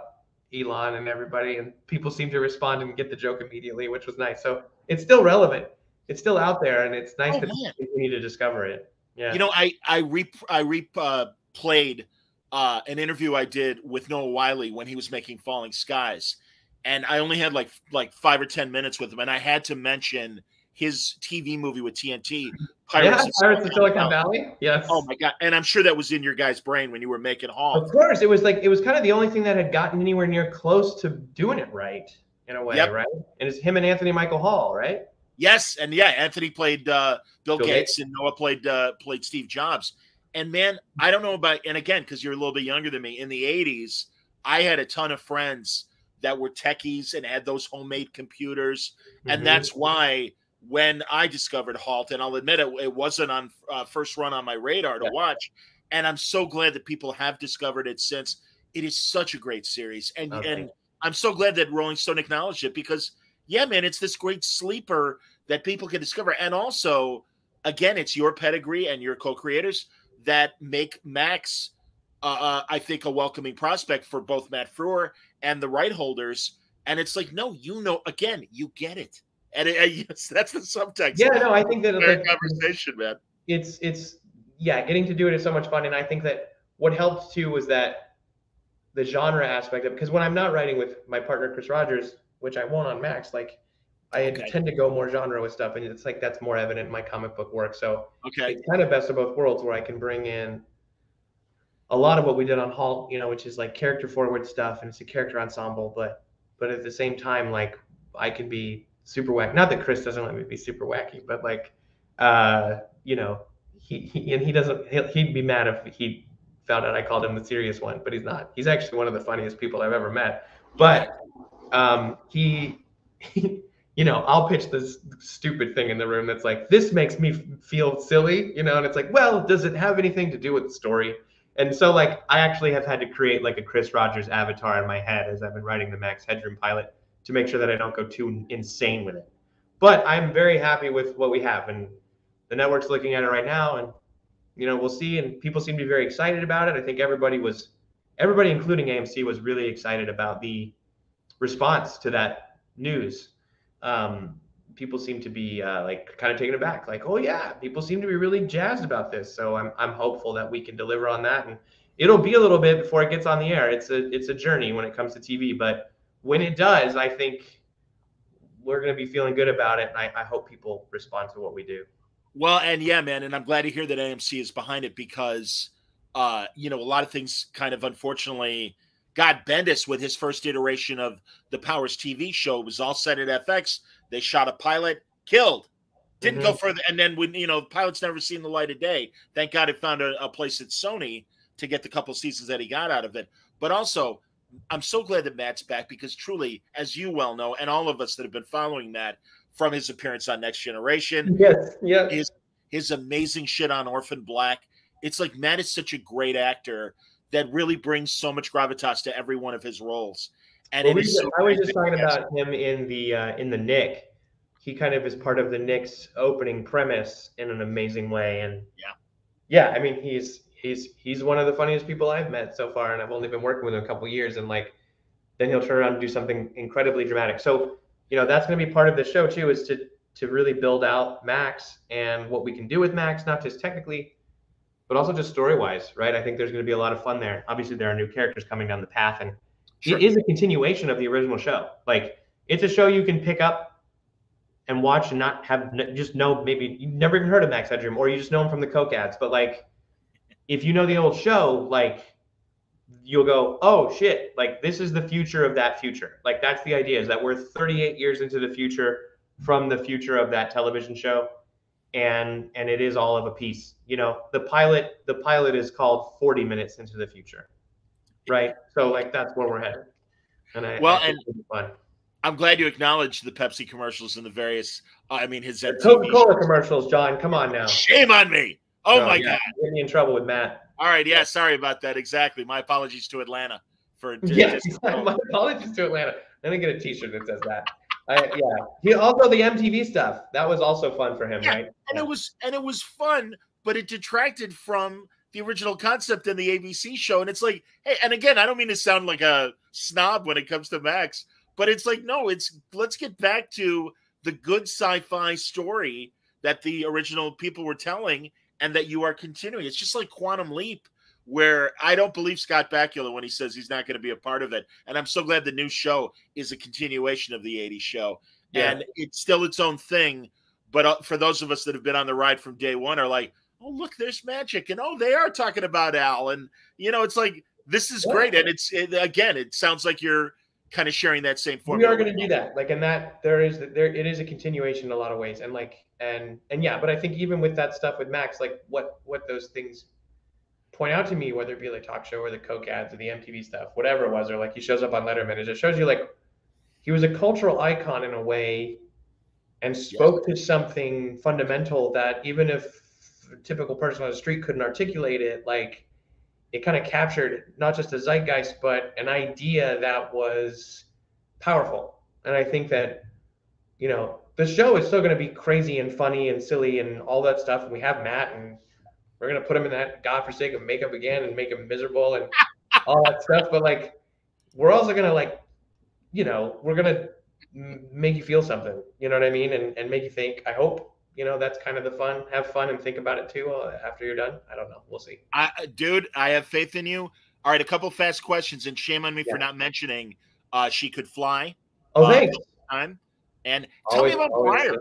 Elon and everybody, and people seem to respond and get the joke immediately, which was nice. So it's still relevant. It's still out there, and it's nice to continue to discover it. Yeah. You know, I replayed an interview I did with Noah Wiley when he was making *Falling Skies*, and I only had like 5 or 10 minutes with him, and I had to mention his TV movie with TNT, Pirates of Silicon Valley. Yes. Oh my God! And I'm sure that was in your guys' brain when you were making *Halt*. Of course, it was kind of the only thing that had gotten anywhere near close to doing it right in a way, right? And it's him and Anthony Michael Hall, right? Yes, and yeah, Anthony played Bill Gates, and Noah played Steve Jobs. And man, I don't know about, and again, because you're a little bit younger than me, in the 80s, I had a ton of friends that were techies and had those homemade computers. And that's why when I discovered Halt, and I'll admit it wasn't on first run on my radar to watch. And I'm so glad that people have discovered it since. It is such a great series. And I'm so glad that Rolling Stone acknowledged it because, yeah, man, it's this great sleeper that people can discover. And also, again, it's your pedigree and your co-creators that make Max, I think, a welcoming prospect for both Matt Frewer and the right holders. And it's like, no, again, you get it. And yes, that's the subtext. Yeah, no, I think that like, conversation, man. It's getting to do it is so much fun. And I think that what helped too was that the genre aspect of, because when I'm not writing with my partner, Chris Rogers, which I won't on Max, like I tend to go more genre with stuff. And it's like, that's more evident in my comic book work. So it's kind of best of both worlds where I can bring in a lot of what we did on Halt, which is like character forward stuff and it's a character ensemble, but at the same time, like I can be super wacky. Not that Chris doesn't let me be super wacky, but like, he'd be mad if he found out I called him the serious one, but he's not. He's actually one of the funniest people I've ever met. But I'll pitch this stupid thing in the room that's like, this makes me feel silly, and it's like, well, does it have anything to do with the story? And so like, I actually have had to create like a Chris Rogers avatar in my head as I've been writing the Max Headroom pilot to make sure that I don't go too insane with it. But I'm very happy with what we have, and the network's looking at it right now, and we'll see. And people seem to be very excited about it. I think everybody, including AMC, was really excited about the response to that news. People seem to be like kind of taken aback, like, oh yeah, people seem to be really jazzed about this. So I'm hopeful that we can deliver on that, and it'll be a little bit before it gets on the air. It's a journey when it comes to TV, but when it does, I think we're going to be feeling good about it, and I hope people respond to what we do. Well, and yeah, man, and I'm glad to hear that AMC is behind it because, a lot of things kind of unfortunately. God, Bendis, with his first iteration of the Powers TV show, was all set at FX. They shot a pilot, killed, didn't go further. And then when, the pilot's never seen the light of day. Thank God it found a place at Sony to get the couple seasons that he got out of it. But also, I'm so glad that Matt's back because truly, as you well know, and all of us that have been following Matt from his appearance on Next Generation, his amazing shit on Orphan Black, it's like Matt is such a great actor that really brings so much gravitas to every one of his roles. And I was just talking about him in the Nick. He kind of is part of the Nick's opening premise in an amazing way. And I mean, he's one of the funniest people I've met so far, and I've only been working with him a couple of years. And like, then he'll turn around and do something incredibly dramatic. So that's going to be part of the show too, is to really build out Max and what we can do with Max, not just technically, but also just story-wise, right? I think there's going to be a lot of fun there. Obviously, there are new characters coming down the path, and it is a continuation of the original show. Like, it's a show you can pick up and watch and not have just know, maybe you've never even heard of Max Headroom, or you just know him from the Coke ads. But like, if you know the old show, like, you'll go, oh shit, like this is the future of that future. Like, that's the idea, is that we're 38 years into the future from the future of that television show. And it is all of a piece. The pilot is called 40 minutes into the future, right? So like, that's where we're headed. And I think it'll be fun. I'm glad you acknowledged the Pepsi commercials and the various, his Coca-Cola commercials, John, come on now. Shame on me. Oh my God. Get me in trouble with Matt. All right. Yeah. Sorry about that. Exactly. My apologies to Atlanta for. My apologies to Atlanta. Let me get a t-shirt that says that. He also the MTV stuff that was also fun for him, right? And it was fun, but it detracted from the original concept in the ABC show. And it's like, hey, and again, I don't mean to sound like a snob when it comes to Max, but it's like, no, let's get back to the good sci-fi story that the original people were telling and that you are continuing. It's just like Quantum Leap, where I don't believe Scott Bakula when he says he's not going to be a part of it. And I'm so glad the new show is a continuation of the 80s show. Yeah. And it's still its own thing. But for those of us that have been on the ride from day one are like, oh, look, there's magic. And, oh, they are talking about Al. And, it's like, this is great. And it sounds like you're kind of sharing that same We formula. are going to do that. Like, and that it is a continuation in a lot of ways. And like, and yeah, but I think even with that stuff with Max, like what those things point out to me, whether it be like talk show or the Coke ads or the MTV stuff, whatever it was, or like he shows up on Letterman, it just shows you like he was a cultural icon in a way and spoke to something fundamental that even if a typical person on the street couldn't articulate it, like it kind of captured not just a zeitgeist, but an idea that was powerful. And I think that, you know, the show is still going to be crazy and funny and silly and all that stuff. And we have Matt, and we're going to put him in that godforsaken makeup again and make him miserable and all that stuff. But like, we're also going to like, you know, we're going to make you feel something, you know what I mean? And make you think. I hope, you know, that's kind of the fun. Have fun and think about it too after you're done. I don't know. We'll see. Dude, I have faith in you. All right, a couple fast questions, and shame on me for not mentioning She Could Fly. Oh, thanks. And tell me about Briar.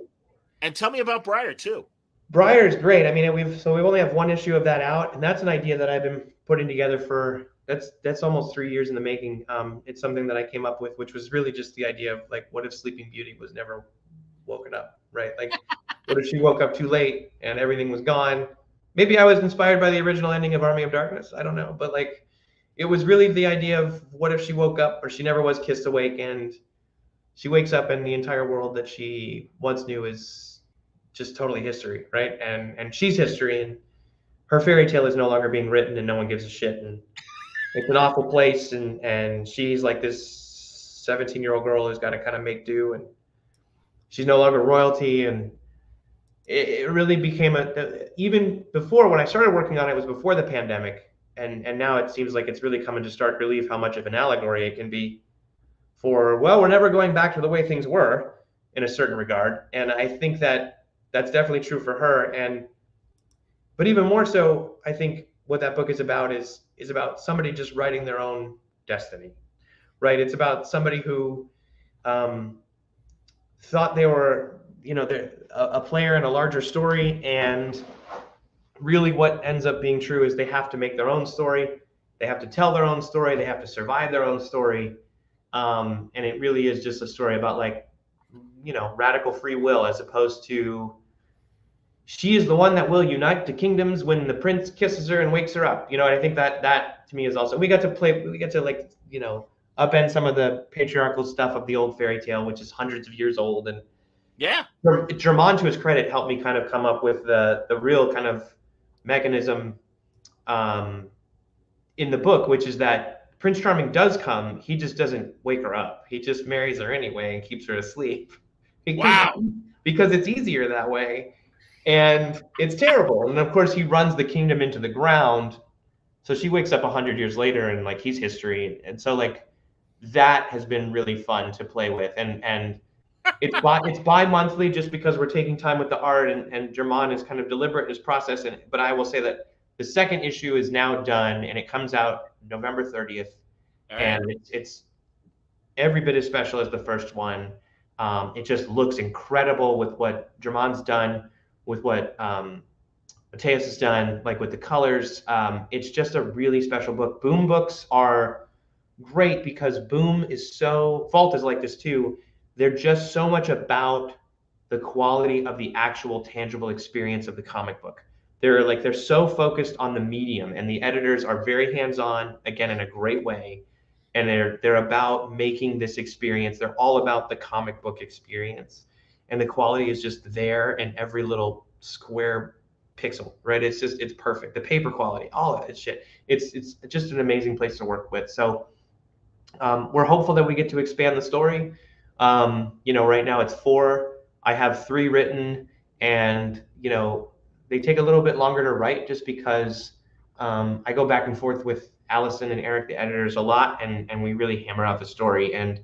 And tell me about Briar too. Briar is great. I mean, we've only have one issue of that out, and that's an idea that I've been putting together for that's almost 3 years in the making. It's something that I came up with, which was really just the idea of like, what if Sleeping Beauty was never woken up, right? Like, what if she woke up too late and everything was gone? Maybe I was inspired by the original ending of Army of Darkness. I don't know, but like, it was really the idea of what if she woke up, or she never was kissed awake, and she wakes up and the entire world that she once knew is just totally history, right? And she's history, and her fairy tale is no longer being written, and no one gives a shit, and it's an awful place, and she's like this 17-year-old girl who's got to kind of make do, and she's no longer royalty. And it really became even before, when I started working on it, was before the pandemic, and now it seems like it's really coming to stark relief how much of an allegory it can be for, well, we're never going back to the way things were in a certain regard. And I think that that's definitely true for her. But even more so, I think what that book is about is about somebody just writing their own destiny, right? It's about somebody who thought they were, you know, they're a player in a larger story, and really what ends up being true is they have to make their own story, they have to tell their own story, they have to survive their own story, and it really is just a story about, like, you know, radical free will, as opposed to she is the one that will unite the kingdoms when the prince kisses her and wakes her up. You know, and I think that to me is also, we get to like, you know, upend some of the patriarchal stuff of the old fairy tale, which is hundreds of years old. And yeah, Germán, to his credit, helped me kind of come up with the real kind of mechanism in the book, which is that Prince Charming does come, he just doesn't wake her up. He just marries her anyway and keeps her asleep. Because it's easier that way. And it's terrible. And of course, he runs the kingdom into the ground. So she wakes up 100 years later, and like, he's history. And so like, that has been really fun to play with. And it's bi-monthly, just because we're taking time with the art, and Germán is kind of deliberate in his process. But I will say that the second issue is now done, and it comes out November 30th. Right. And it's every bit as special as the first one. It just looks incredible with what Germán's done, with what Mateus has done, like with the colors. It's just a really special book. Boom books are great because Boom is Vault is like this too. They're just so much about the quality of the actual tangible experience of the comic book. They're so focused on the medium, and the editors are very hands-on, again, in a great way. And they're about making this experience. They're all about the comic book experience. And the quality is just there in every little square pixel, right? It's perfect. The paper quality, all of it, shit. It's just an amazing place to work with. So we're hopeful that we get to expand the story. You know, right now it's 4. I have 3 written, and, you know, they take a little bit longer to write just because I go back and forth with Allison and Eric, the editors, a lot, and we really hammer out the story, and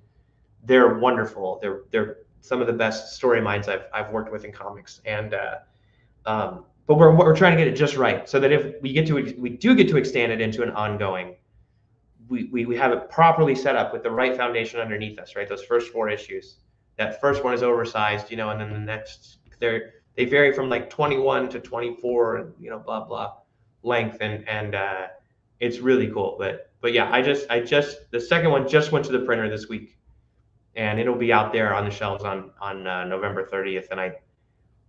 they're wonderful. They're some of the best story minds I've worked with in comics. And but we're trying to get it just right, so that if we do get to extend it into an ongoing, we have it properly set up with the right foundation underneath us, right? Those first 4 issues. That first one is oversized, you know, and then the next, they vary from like 21 to 24, and, you know, blah blah length, and it's really cool. But But yeah, the second one just went to the printer this week, and it'll be out there on the shelves on November 30th. And I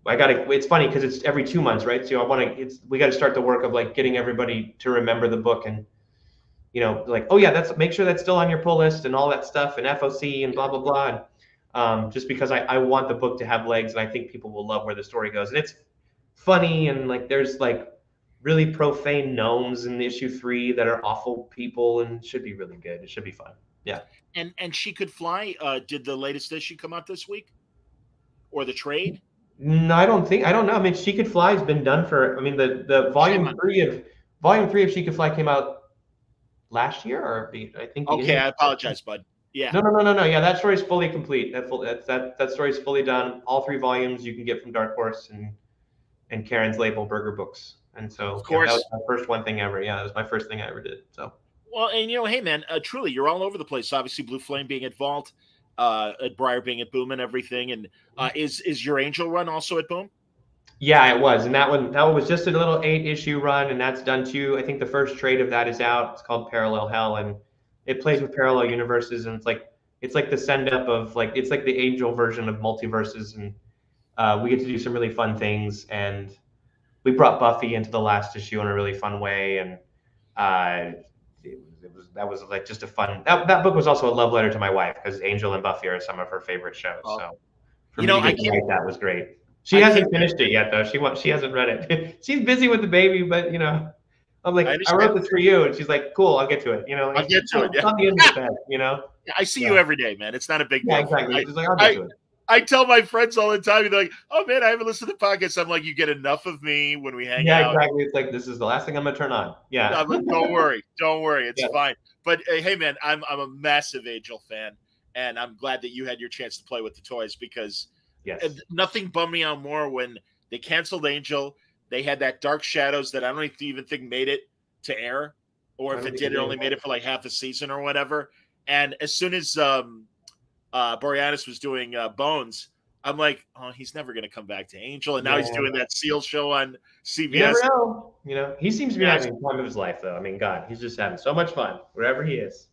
got to. It's funny because it's every 2 months, right? So we got to start the work of like getting everybody to remember the book and, like, oh yeah, make sure that's still on your pull list and all that stuff and FOC and blah blah blah. And just because I want the book to have legs, and I think people will love where the story goes, and it's funny, and like there's like really profane gnomes in issue 3 that are awful people, and should be really good. It should be fun. Yeah. And She Could Fly. Did the latest issue come out this week, or the trade? No, I don't know. I mean, She Could Fly has been done for. I mean, the volume 3 of She Could Fly came out last year, or I think. Okay, I apologize, bud. Yeah. No. Yeah, that story's fully complete. That story's fully done. All 3 volumes you can get from Dark Horse and Karen's label, Burger Books. And so, of course, that was my first one thing ever. Yeah, it was my first thing I ever did. So. Well, and hey, man, truly, you're all over the place. Obviously, Blue Flame being at Vault, at Briar being at Boom, and everything. And is your Angel run also at Boom? Yeah, it was, and that one was just a little 8-issue run, and that's done too. I think the first trade of that is out. It's called Parallel Hell, and it plays with parallel universes, and it's like the send up of it's like the Angel version of multiverses, and we get to do some really fun things. And we brought Buffy into the last issue in a really fun way, and that was like just a fun. That book was also a love letter to my wife, because Angel and Buffy are some of her favorite shows. Oh. So for me to write that was great. She hasn't finished it yet, though. She hasn't read it. She's busy with the baby, but I'm like, I wrote this for you, and she's like, cool, I'll get to it. I'll get to it. It's on the end of the bed, Yeah, I see you every day, man. It's not a big deal. Yeah, exactly. She's like, I'll get to it. I tell my friends all the time, they're like, oh man, I haven't listened to podcasts. I'm like, you get enough of me when we hang out. Yeah, exactly. It's like, this is the last thing I'm gonna turn on. Yeah. Don't worry. It's fine. But hey, man, I'm a massive Angel fan, and I'm glad that you had your chance to play with the toys, because nothing bummed me out more when they canceled Angel. They had that Dark Shadows that I don't even think made it to air, or if it did, it only made it for like half a season or whatever. And as soon as Boreanaz was doing Bones, I'm like, oh, he's never going to come back to Angel. And now he's doing that Seal show on CBS. You never know. He seems to be having the time of his life, though. I mean, God, he's just having so much fun wherever he is.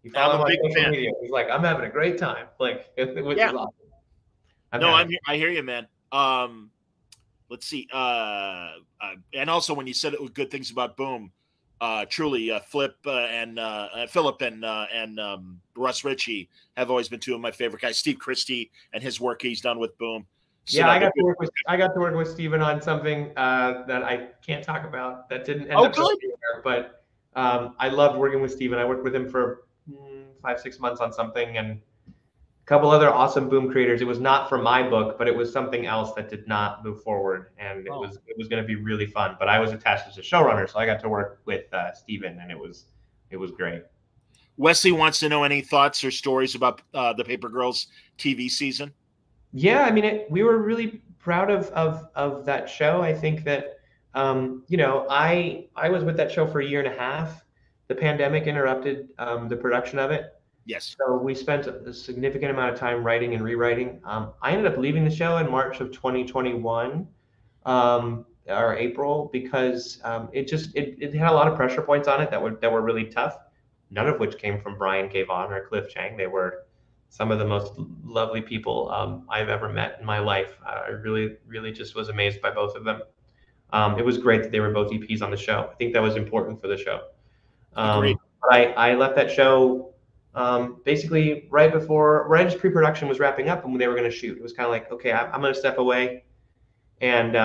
You follow him on social media. He's like, I'm having a great time. Like, which is awesome. I hear you, man. Let's see. And also, when you said good things about Boom, truly, Philip and Russ Ritchie have always been 2 of my favorite guys. Steve Christie and his work he's done with Boom. So yeah, I got to work with Steven on something that I can't talk about. That didn't end up being there, but I loved working with Steven. I worked with him for 5-6 months on something, and a couple other awesome Boom creators. It was not for my book, but it was something else that did not move forward, and it was going to be really fun. But I was attached as a showrunner, so I got to work with Steven, and it was great. Wesley wants to know any thoughts or stories about the Paper Girls TV season. Yeah, I mean, we were really proud of that show. I think that I was with that show for a year and a half. The pandemic interrupted the production of it. Yes. So we spent a significant amount of time writing and rewriting. I ended up leaving the show in March of 2021, or April, because it had a lot of pressure points on it that were really tough. None of which came from Brian K. Vaughan or Cliff Chang. They were some of the most lovely people I've ever met in my life. I really, really just was amazed by both of them. It was great that they were both EPs on the show. I think that was important for the show. But I left that show basically right as pre-production was wrapping up and they were going to shoot. It was kind of like, okay, I'm going to step away. And,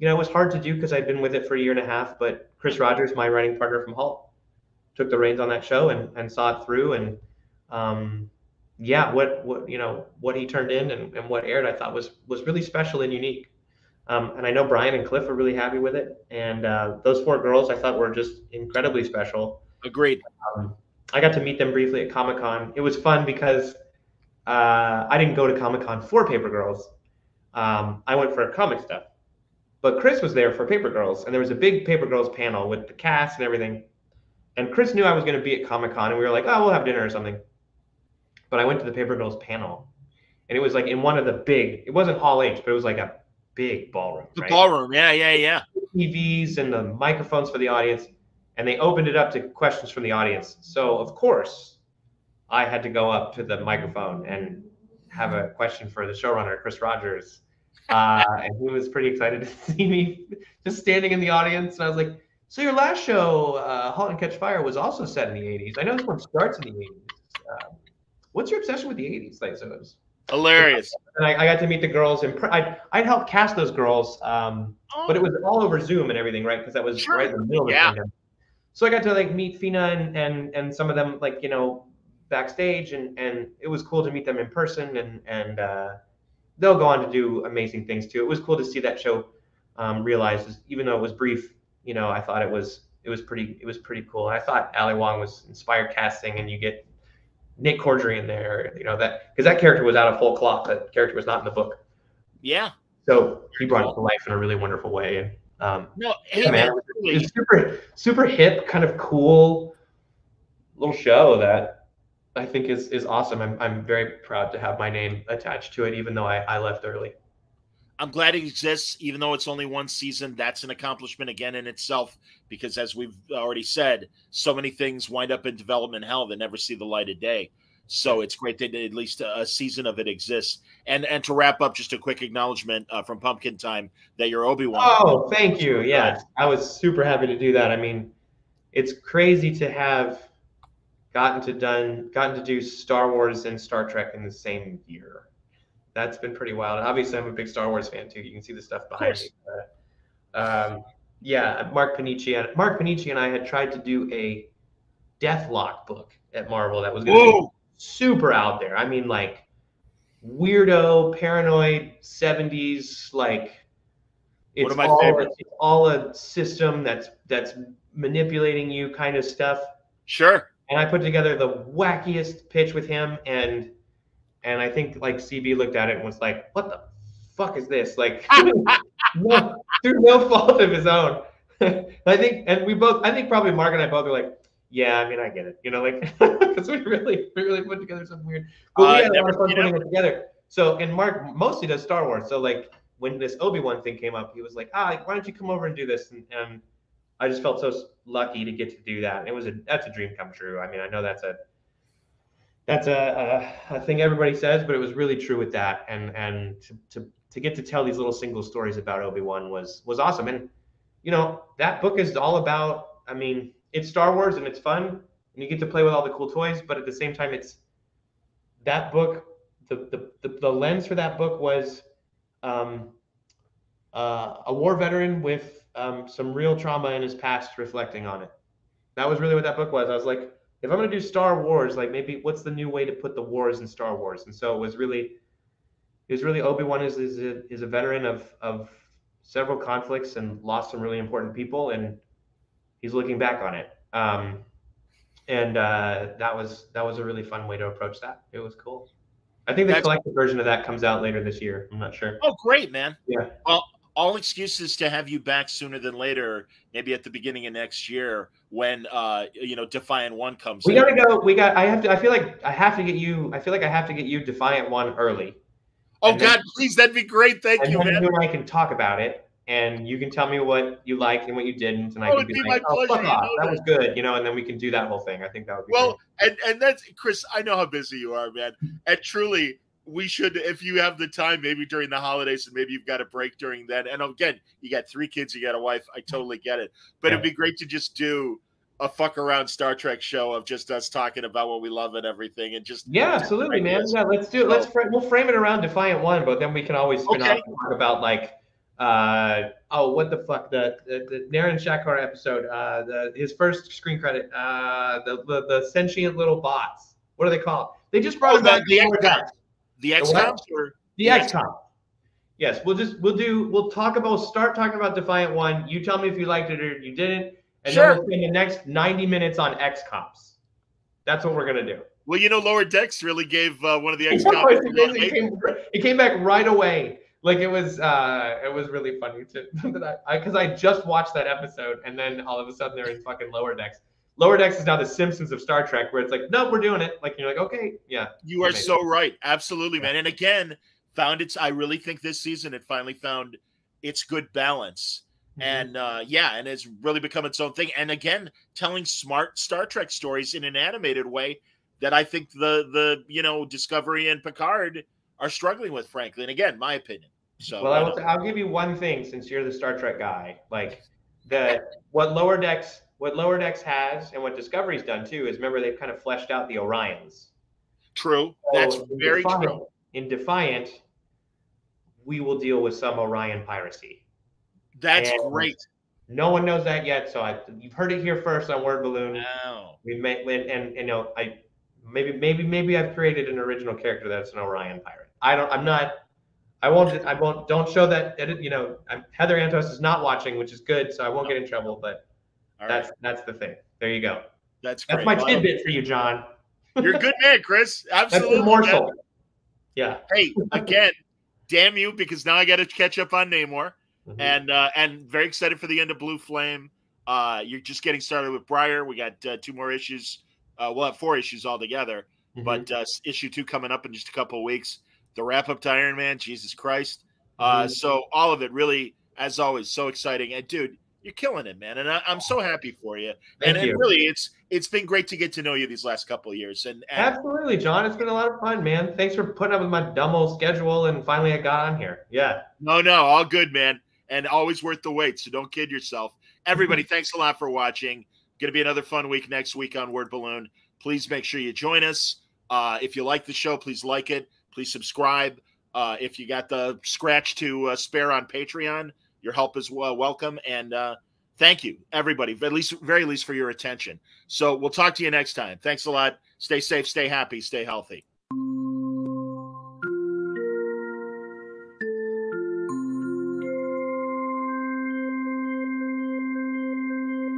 it was hard to do because I'd been with it for a year and a half, but Chris Rogers, my writing partner from Halt, took the reins on that show and saw it through. And, what he turned in and what aired, I thought was really special and unique. And I know Brian and Cliff are really happy with it. And those 4 girls I thought were just incredibly special. Agreed. I got to meet them briefly at Comic-Con. It was fun because I didn't go to Comic-Con for Paper Girls. I went for comic stuff. But Chris was there for Paper Girls, and there was a big Paper Girls panel with the cast and everything. And Chris knew I was going to be at Comic-Con, and we were like, oh, we'll have dinner or something. But I went to the Paper Girls panel, and it was like in one of the it wasn't Hall H, but it was like a big ballroom. The ballroom, yeah. TVs and the microphones for the audience. and they opened it up to questions from the audience. So of course, I had to go up to the microphone and have a question for the showrunner, Chris Rogers. And he was pretty excited to see me just standing in the audience. And I was like, so your last show, *Halt and Catch Fire*, was also set in the 80s. I know this one starts in the 80s. What's your obsession with the 80s? Like, so it was hilarious. And I got to meet the girls, and I'd helped cast those girls, but it was all over Zoom and everything, right? Because that was right in the middle of the pandemic. So I got to like meet Fina and some of them, like, you know, backstage, and it was cool to meet them in person, and they'll go on to do amazing things too. It was cool to see that show realized, even though it was brief. You know, I thought it was pretty cool. I thought Ali Wong was inspired casting, and you get Nick Cordry in there, you know, that because that character was out of full cloth. That character was not in the book. Yeah. So he brought it to life in a really wonderful way. And no, hey, yeah, man, it's super hip, kind of cool little show that I think is awesome. I'm very proud to have my name attached to it, even though I left early. I'm glad it exists, even though it's only one season. That's an accomplishment again in itself, because as we've already said, so many things wind up in development hell that never see the light of day. So it's great that at least a season of it exists. And to wrap up, just a quick acknowledgement from Pumpkin Time that you're Obi-Wan. Oh, thank you. Yeah, I was super happy to do that. I mean, it's crazy to have gotten to do Star Wars and Star Trek in the same year. That's been pretty wild. And obviously, I'm a big Star Wars fan too. You can see the stuff behind me. Yeah, Mark Panici and I had tried to do a Deathlock book at Marvel that was going to be super out there. I mean, like weirdo, paranoid 70s, like it's all a system that's manipulating you kind of stuff. Sure. And I put together the wackiest pitch with him, and I think like CB looked at it and was like, "What the fuck is this?" Like, through no fault of his own. I think probably Mark and I both were like, "Yeah, I mean, I get it," you know, like because we really put together something weird. But we had a lot of fun putting it together. So, and Mark mostly does Star Wars. So, like when this Obi-Wan thing came up, he was like, "Why don't you come over and do this?" And I just felt so lucky to get to do that. That's a dream come true. I mean, I know that's a thing everybody says, but it was really true with that. And to get to tell these little single stories about Obi-Wan was awesome. And you know, that book is all about, I mean, it's Star Wars and it's fun and you get to play with all the cool toys, but at the same time, it's that book, the lens for that book was a war veteran with some real trauma in his past reflecting on it. That was really what that book was. I was like, if I'm going to do Star Wars, like maybe what's the new way to put the wars in Star Wars? And so it was really Obi-Wan is a veteran of several conflicts and lost some really important people, and he's looking back on it. That was a really fun way to approach that. It was cool. I think the collected version of that comes out later this year. I'm not sure. Oh, great, man. Yeah. Well, all excuses to have you back sooner than later, maybe at the beginning of next year when Defiant 1 comes. We gotta go. I feel like I have to get you Defiant 1 early. Oh God, please, that'd be great. Thank you, man. You and I can talk about it, and you can tell me what you liked and what you didn't, and I can be like, "Oh, fuck off, that was good," you know, and then we can do that whole thing. I think that would be great. And that's Chris. I know how busy you are, man, and truly. We should, if you have the time, maybe during the holidays, and maybe you've got a break during then. And again, you got 3 kids, you got a wife. I totally get it. But it'd be great to just do a fuck around Star Trek show of just us talking about what we love and everything, and just absolutely, man. Yeah, let's do it. We'll frame it around Defiant 1, but then we can always spin off and talk about like what the fuck the Naren Shakar episode, his first screen credit, the sentient little bots. What are they called? They just brought back the XCOM. The XCOM or the XCOM. Yes, we'll start talking about Defiant 1. You tell me if you liked it or you didn't, and then we'll spend the next 90 minutes on XComs. That's what we're gonna do. Well, Lower Decks really gave one of the XComs. It came back right away. Like it was really funny because I just watched that episode, and then all of a sudden they're in fucking Lower Decks. Lower Decks is now the Simpsons of Star Trek, where it's like, no, we're doing it. Like, you're like, okay, yeah. You are so right. Absolutely, man. And again, I really think this season it finally found its good balance. And yeah, and it's really become its own thing. And again, telling smart Star Trek stories in an animated way that I think the Discovery and Picard are struggling with, frankly. And again, my opinion. So well, I'll give you one thing, since you're the Star Trek guy. Like what Lower Decks has, and what Discovery's done too, is remember they've kind of fleshed out the Orions. True. That's very true. In Defiant, we will deal with some Orion piracy. That's great. No one knows that yet, so you've heard it here first on Word Balloon. Wow. We may, and maybe I've created an original character that's an Orion pirate. Don't show that. Heather Antos is not watching, which is good, so I won't get in trouble. But that's the thing. There you go. That's great. That's my tidbit for you, John. You're a good man, Chris. Absolutely. That's a morsel. Yeah. Hey, again, damn you, because now I got to catch up on Namor. And very excited for the end of Blue Flame. You're just getting started with Briar. We got 2 more issues. We'll have 4 issues altogether, but issue 2 coming up in just a couple of weeks. The wrap up to Iron Man, Jesus Christ. So all of it really, as always, so exciting. And dude, you're killing it, man. And I'm so happy for you. Thank you. Really, it's been great to get to know you these last couple of years. And absolutely, John. It's been a lot of fun, man. Thanks for putting up with my dumb old schedule, and finally I got on here. Yeah. No, all good, man. And always worth the wait, so don't kid yourself. Everybody, thanks a lot for watching. Going to be another fun week next week on Word Balloon. Please make sure you join us. If you like the show, please like it. Please subscribe. If you got the scratch to spare on Patreon, your help is welcome. And thank you, everybody, very least for your attention. So we'll talk to you next time. Thanks a lot. Stay safe, stay happy, stay healthy.